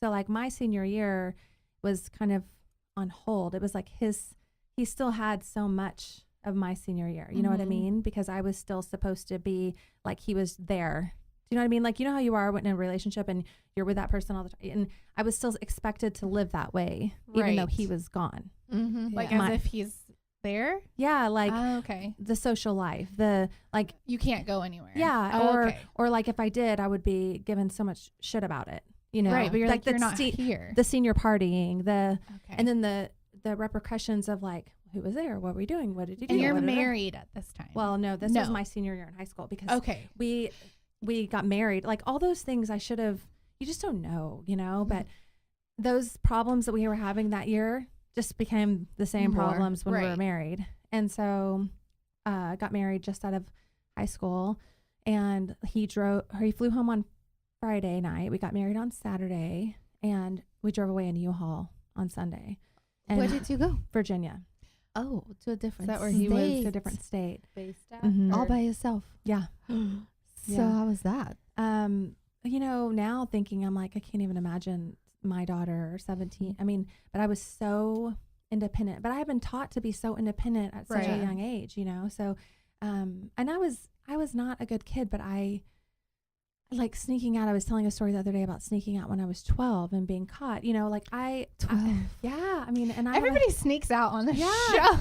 so like my senior year was kind of on hold. It was like he still had so much of my senior year. You know what I mean? Because I was still supposed to be like, he was there. Do you know what I mean? Like, you know how you are when in a relationship and you're with that person all the time, and I was still expected to live that way, even though he was gone. Mm-hmm. Like as if he's there. Yeah. Like Okay. the social life, the like, You can't go anywhere. yeah. Or like if I did, I would be given so much shit about it, you know? Right. But you're like the you're not here. the senior partying, Okay. and then the repercussions of like, who was there? What were we doing? What did you do? And you're What did I do? married at this time. Well, no, this was my senior year in high school because Okay. we got married. Like all those things you just don't know, you know, but those problems that we were having that year just became the same More. problems when we were Right. married. And so got married just out of high school, and he flew home on Friday night. We got married on Saturday, and we drove away in U-Haul on Sunday. And Where did you go? Virginia. Oh, to a different. Is that where he was? To a different state. Based at? Mhm. all by yourself. Yeah. So Yeah. how was that? Now thinking, I'm like, I can't even imagine my daughter 17. I mean, but I was so independent, but I had been taught to be so independent at such a Right. young age, so, and I was not a good kid, but I like sneaking out. I was telling a story the other day about sneaking out when I was 12 and being caught, 12. yeah, I mean, and Everybody sneaks out on the Yeah.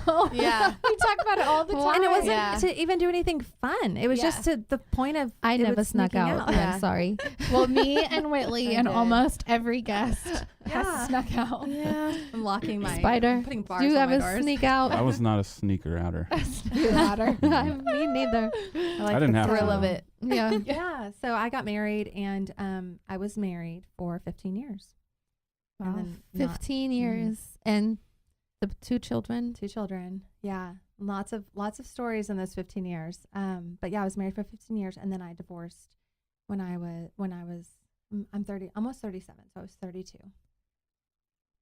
show. Yeah. We talk about it all the time. and it wasn't Yeah. to even do anything fun. It was Yeah. just to the point of I it never was snuck sneaking out. Yeah. I'm sorry. Well, me and Whitley I and did. almost every guest Yeah. has snuck out. Yeah. I'm locking my Spider. putting bars Do you on my ever doors. sneak out? I was not a sneaker outer. Ladder. Me neither. like I didn't the have Thrill to. of it. Yeah. Yeah. So I got married, and I was married for 15 years. And Wow. then not- 15 years and the 2 children. 2 children. Yeah. Lots of stories in those 15 years. But yeah, I was married for 15 years, and then I divorced when I was I'm 30, almost 37, so I was 32.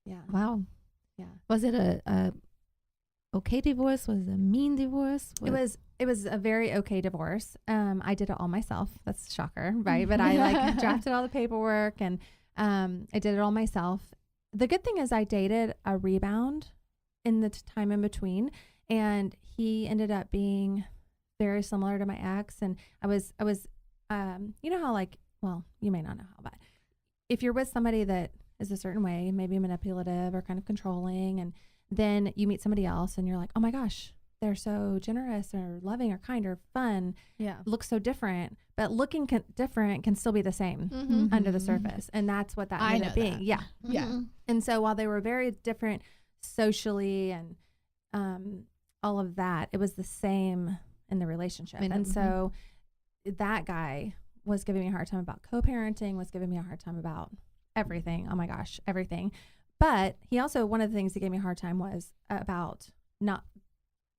Yeah. Wow. Yeah. Was it a okay divorce? Was it a mean divorce? It was a very okay divorce. I did it all myself. That's a shocker, right? But I like drafted all the paperwork, and I did it all myself. The good thing is I dated a rebound in the time in between, and he ended up being very similar to my ex. And I was you know how, like, well, you may not know how, but if you're with somebody that is a certain way, maybe manipulative or kind of controlling, and then you meet somebody else and you're like, oh my gosh, they're so generous or loving or kind or fun, Yeah. looks so different, but looking different can still be the same Mhm. under the Mhm. surface. And that's what that I ended know up being. that. Yeah. Yeah. Mhm. And so while they were very different socially and all of that, it was the same in the relationship. I know. And so that guy was giving me a hard time about co-parenting, was giving me a hard time about everything. Oh my gosh, everything. But he also, one of the things he gave me a hard time was about not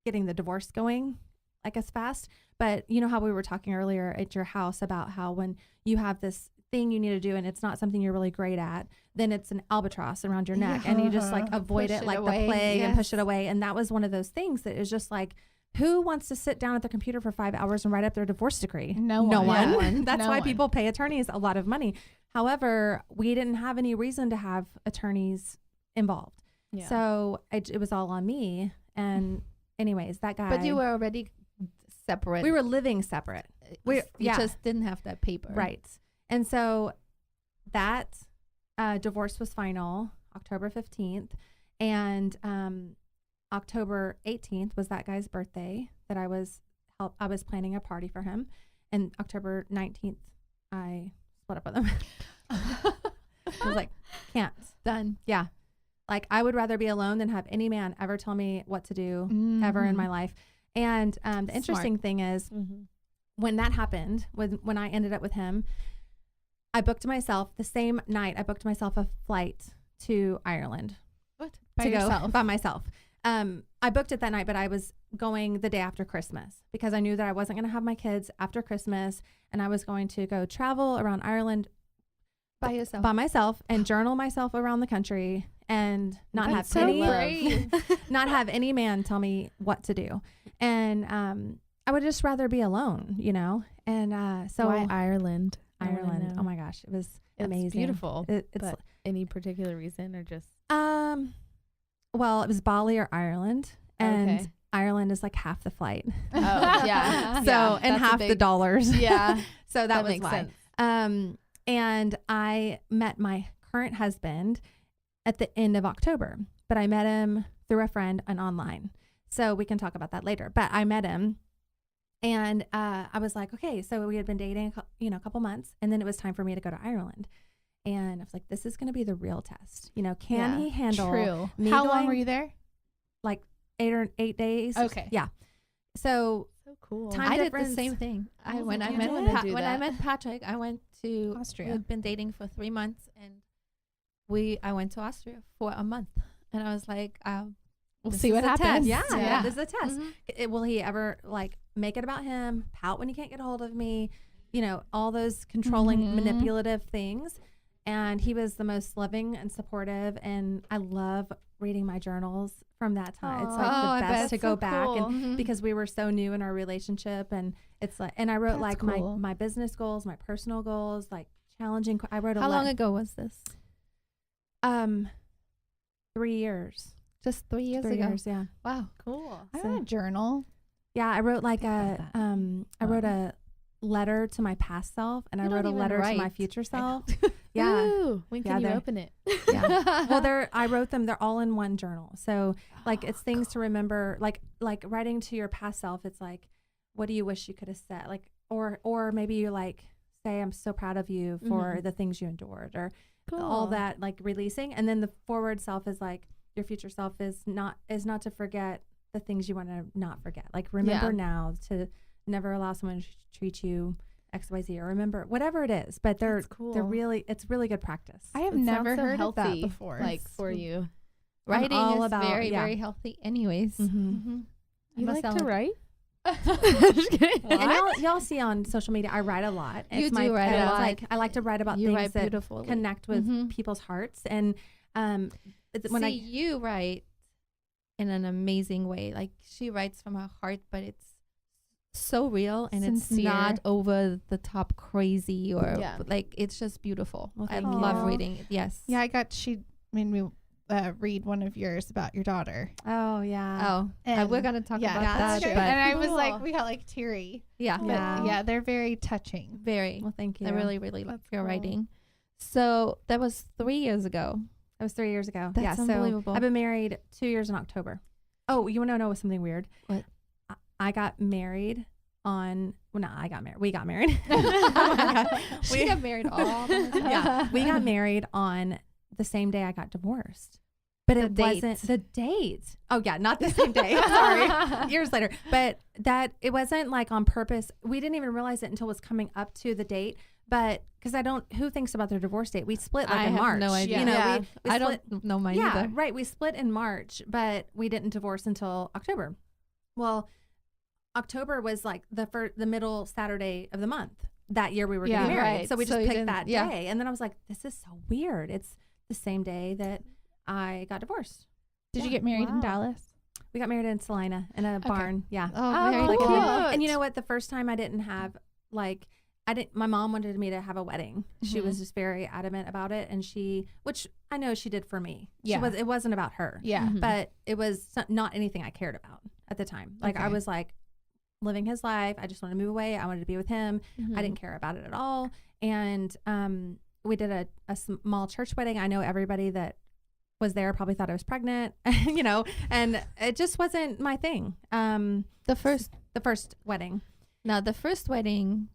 getting the divorce going like as fast. But you know how we were talking earlier at your house about how when you have this thing you need to do and it's not something you're really great at, then it's an albatross around your neck and you just like avoid Push it it like away. the plague and push Yes. it away. And that was one of those things that is just like, who wants to sit down at their computer for 5 hours and write up their divorce decree? No No one. one. Yeah. That's No why one. people pay attorneys a lot of money. However, we didn't have any reason to have attorneys involved. Yeah. So it was all on me. And anyways, that guy. But you were already separate. we were living separate. we yeah. just didn't have that paper. Right. And so that divorce was final October 15th. And October 18th was that guy's birthday that I was planning a party for him. And October 19th, I split up with him. I was like, can't. Done. Yeah. Like, I would rather be alone than have any man ever tell me what to do ever in my life. And the interesting thing is, Mm-hmm. when that happened, when I ended up with him, I booked myself the same night. I booked myself a flight to Ireland. What? By to yourself? go by myself. I booked it that night, but I was going the day after Christmas because I knew that I wasn't going to have my kids after Christmas, and I was going to go travel around Ireland By yourself. by myself and journal myself around the country and not That's have so any brave. not have any man tell me what to do. And I would just rather be alone, And so Why Ireland? I wanna Ireland. know. Oh my gosh, it was It's amazing. beautiful. It's But any particular reason or just well, it was Bali or Ireland, and Okay. Ireland is like half the flight. Oh, yeah. So Yeah, and that's a half the big- dollars. Yeah. So that was makes why. sense. And I met my current husband at the end of October, but I met him through a friend and online. So we can talk about that later. But I met him, and I was like, okay, so we had been dating, a couple months, and then it was time for me to go to Ireland. And I was like, this is going to be the real test. Can Yeah, he handle True. me How long going were you there? like 8 days? Okay. Yeah. So So cool. Time I did the difference. same thing. Oh, When I you met did? Do when I that. met Patrick, I went to Austria. We'd been dating for 3 months, and I went to Austria for a month, and I was like, We'll this see is what a happens. test. Yeah, Yeah. this is a test. mhm. Will he ever make it about him, pout when he can't get a hold of me, you know, all those controlling, manipulative things. And he was the most loving and supportive. And I love reading my journals from that time. It's like the best to go back and because we were so new in our relationship. And it's like, and I wrote like my business goals, my personal goals, like challenging. I wrote How long ago was this? 3 years. Just 3 years 3 ago. years, yeah. Wow. Cool. I wrote a journal. Yeah, I wrote like I wrote a letter to my past self, and I wrote a letter to my future self. Yeah. Ooh, when can you open it? Yeah. Well, I wrote them. They're all in one journal. So like it's things to remember, like writing to your past self. It's like, what do you wish you could have said? Like, or maybe you like say, I'm so proud of you for the things you endured, or all that, like releasing. And then the forward self is like, your future self is not to forget the things you want to not forget. Like remember now to never allow someone to treat you XYZ, or remember whatever it is. But they're really, it's really good practice. I have never heard of that before. Like for you, writing all is about very very healthy. Anyways, you like to write? Just kidding. And y'all see on social media, I write a lot. You do write a lot. Like I like to write about things that connect with people's hearts. And you write in an amazing way. Like she writes from her heart, but it's so real and sincere. It's not over the top crazy or like it's just beautiful. Well, I love reading it. Yes. Yeah, she made me read one of yours about your daughter. Oh yeah. And we're gonna talk about that. But and I was like, we got like teary. Yeah. Yeah, they're very touching. Very. Well, thank you. I really like your writing. So that was 3 years ago. That was 3 years ago. That's unbelievable. So I've been married 2 years in October. Oh, you want to know something weird? What? I got married on. Well, no, I got married. We got married. We got married all the time. Yeah, we got married on the same day I got divorced. But it wasn't the date. Oh yeah, not the same day. Sorry, years later. But it wasn't like on purpose. We didn't even realize it until it was coming up to the date. But because who thinks about their divorce date? We split like in March. I have no idea. You know, we I don't know mine either. Right. We split in March, but we didn't divorce until October. Well, October was like the middle Saturday of the month. That year we were getting married. Right. So we just picked that day. And then I was like, this is so weird. It's the same day that I got divorced. Did you get married in Dallas? We got married in Salina in a barn. Yeah. Oh, very cool. cool. And you know what? The first time I didn't have my mom wanted me to have a wedding. She was just very adamant about it. And which I know she did for me. Yeah. It wasn't about her. Yeah. But it was not anything I cared about at the time. Like I was like living his life. I just wanted to move away. I wanted to be with him. I didn't care about it at all. And we did a small church wedding. I know everybody that was there probably thought I was pregnant, you know, and it just wasn't my thing. The first wedding. Now, the first wedding,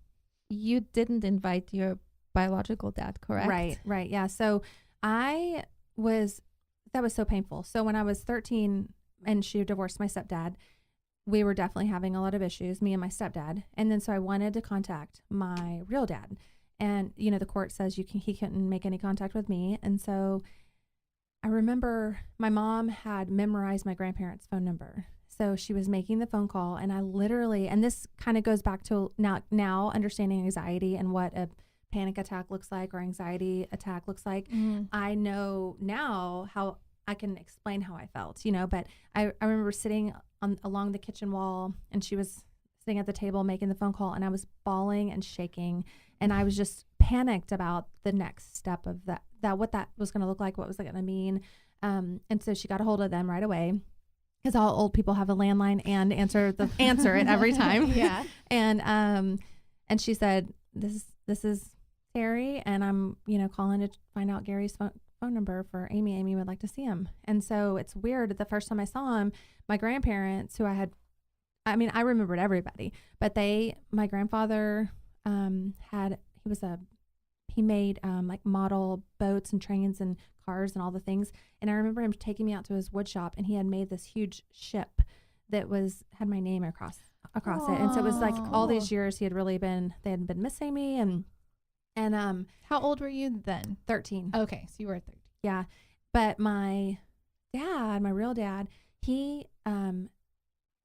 you didn't invite your biological dad, correct? Right. Yeah. So that was so painful. So when I was 13 and she divorced my stepdad, we were definitely having a lot of issues, me and my stepdad. And then so I wanted to contact my real dad. And, you know, the court says he couldn't make any contact with me. And so I remember my mom had memorized my grandparents' phone number. So she was making the phone call, and I literally, and this kind of goes back to now understanding anxiety and what a panic attack looks like or anxiety attack looks like. I know now how I can explain how I felt, you know, but I remember sitting along the kitchen wall, and she was sitting at the table making the phone call, and I was bawling and shaking, and I was just panicked about the next step of that what that was going to look like, what was it going to mean. And so she got a hold of them right away, because all old people have a landline and answer it every time. Yeah. And she said, this is Terry, and I'm, you know, calling to find out Gary's phone number for Aimee. Aimee would like to see him. And so it's weird. The first time I saw him, my grandparents, who I remembered everybody, but my grandfather he made like model boats and trains and cars and all the things. And I remember him taking me out to his wood shop, and he had made this huge ship that had my name across it. And so it was like all these years they had been missing me. And how old were you then? 13. Okay. So you were 13. Yeah. But my real dad, he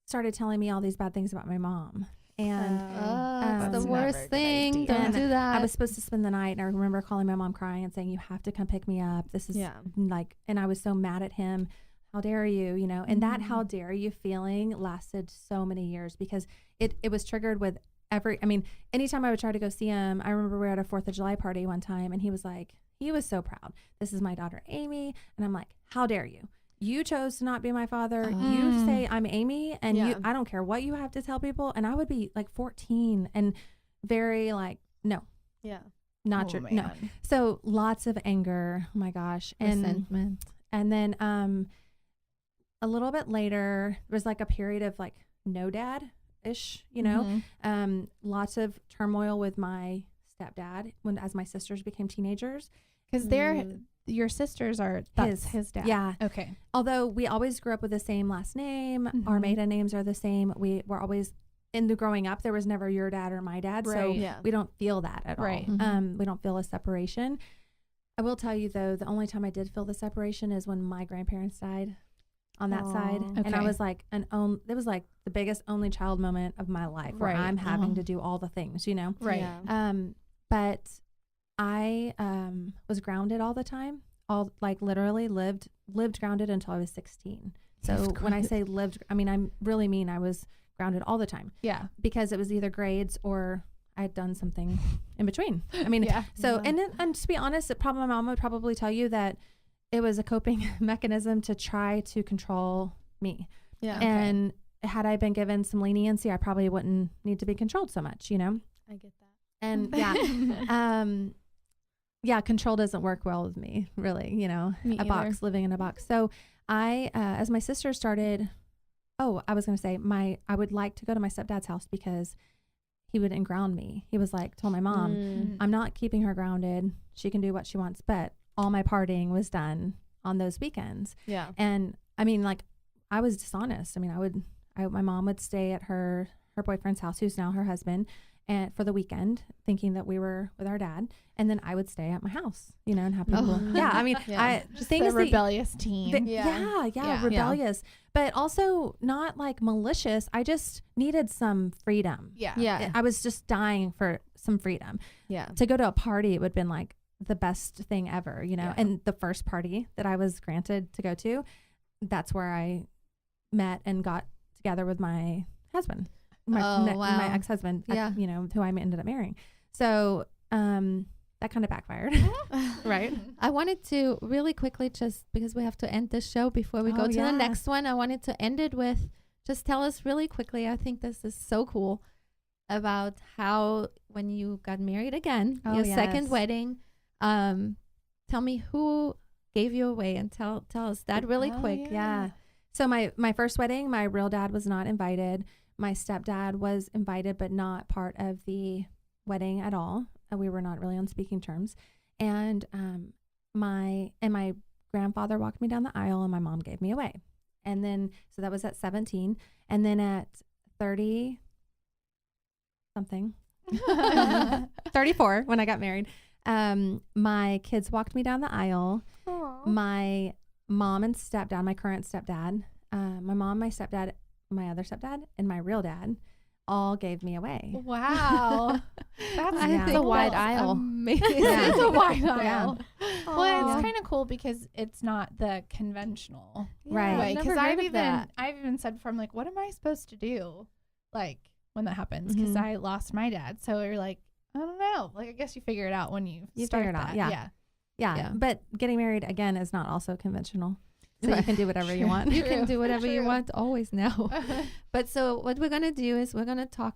started telling me all these bad things about my mom. And It's the that's worst thing. Don't And do that. I was supposed to spend the night, and I remember calling my mom crying and saying, you have to come pick me up. This is like, and I was so mad at him. How dare you, you know, and that how dare you feeling lasted so many years because it was triggered with anytime I would try to go see him. I remember we were at a 4th of July party one time, and he was so proud. This is my daughter, Aimee. And I'm like, how dare you? You chose to not be my father. You say I'm Aimee, and I don't care what you have to tell people. And I would be like 14 and very like, no. Yeah. Not true. No. So lots of anger. Oh my gosh. And resentment. And then a little bit later, there was like a period of like no dad-ish, you know, lots of turmoil with my stepdad as my sisters became teenagers. Because your sisters are his dad. Yeah. Okay. Although we always grew up with the same last name, our maiden names are the same. We were always in the growing up. There was never your dad or my dad, so we don't feel that at all. We don't feel a separation. I will tell you though, the only time I did feel the separation is when my grandparents died on that side, and I was like it was like the biggest only child moment of my life where I'm having to do all the things, you know. But I was grounded all the time, literally lived grounded until I was 16. So when I say lived, I mean, I really mean I was grounded all the time. Yeah. Because it was either grades or I had done something in between. I mean, and to be honest, my mom would probably tell you that it was a coping mechanism to try to control me. Yeah. And had I been given some leniency, I probably wouldn't need to be controlled so much, you know? I get that. And control doesn't work well with me, really, you know, living in a box. So I, as my sister started, I was going to say I would like to go to my stepdad's house because he would ground me. He was like, told my mom, I'm not keeping her grounded. She can do what she wants. But all my partying was done on those weekends. Yeah. And I mean, like, I was dishonest. I mean, my mom would stay at her boyfriend's house, who's now her husband, and for the weekend, thinking that we were with our dad, and then I would stay at my house, you know, and have people. Yeah, I mean, I just a rebellious teen. Rebellious, but also not like malicious. I just needed some freedom. Yeah. I was just dying for some freedom. Yeah, to go to a party, it would have been like the best thing ever, you know. Yeah. And the first party that I was granted to go to, that's where I met and got together with my husband. My ex-husband, you know, who I ended up marrying. So that kind of backfired, right? I wanted to really quickly, just because we have to end this show before we go to the next one, I wanted to end it with just tell us really quickly. I think this is so cool about how when you got married again, your second wedding. Tell me who gave you away and tell us that really quick. Yeah. So my first wedding, my real dad was not invited. My stepdad was invited, but not part of the wedding at all. We were not really on speaking terms. And my grandfather walked me down the aisle, and my mom gave me away. And then, so that was at 17. And then at 30 something, 34, when I got married, my kids walked me down the aisle. Aww. My mom and stepdad, my current stepdad, my mom, my stepdad, my other stepdad, and my real dad all gave me away. Wow. That's a wide aisle. Amazing. It's a wide aisle. Well, it's kind of cool because it's not the conventional way. Because I've even said before, I'm like, what am I supposed to do? Like when that happens, because I lost my dad. So you're like, I don't know. Like, I guess you figure it out when you start figure it that. out. Yeah. But getting married again is not also conventional. So you can do whatever you want. You can do whatever you want always now. But so what we're going to do is we're going to talk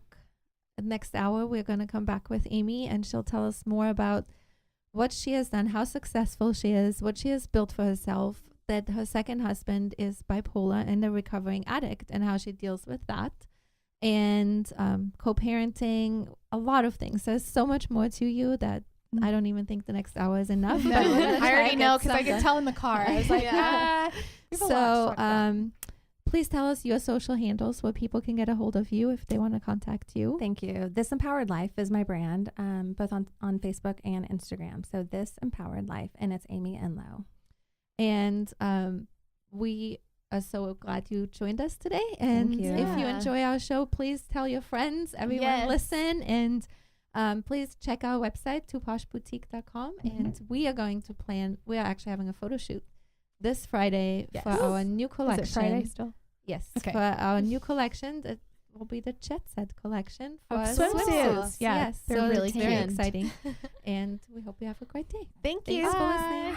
next hour. We're going to come back with Aimee, and she'll tell us more about what she has done, how successful she is, what she has built for herself, that her second husband is bipolar and a recovering addict, and how she deals with that, and co-parenting, a lot of things. There's so much more to you that I don't even think the next hour is enough. No, I already know because I could tell in the car. I was like, So please tell us your social handles where people can get a hold of you if they want to contact you. Thank you. This Empowered Life is my brand, both on Facebook and Instagram. So This Empowered Life, and it's Aimee Enlow. And we so glad you joined us today. And you. if you Yeah. enjoy our show, please tell your friends, everyone Yes. listen. And please check our website, twoposhboutique.com. And we are actually having a photo shoot this Friday Yes. for our new Is collection. it Friday still? Yes, Okay. for our new collection. It will be the Jet Set collection for Oh, swimsuits. Yeah, Yes, they're so really it's very cute. exciting. And we hope you have a great day. Thank Thanks you. for listening.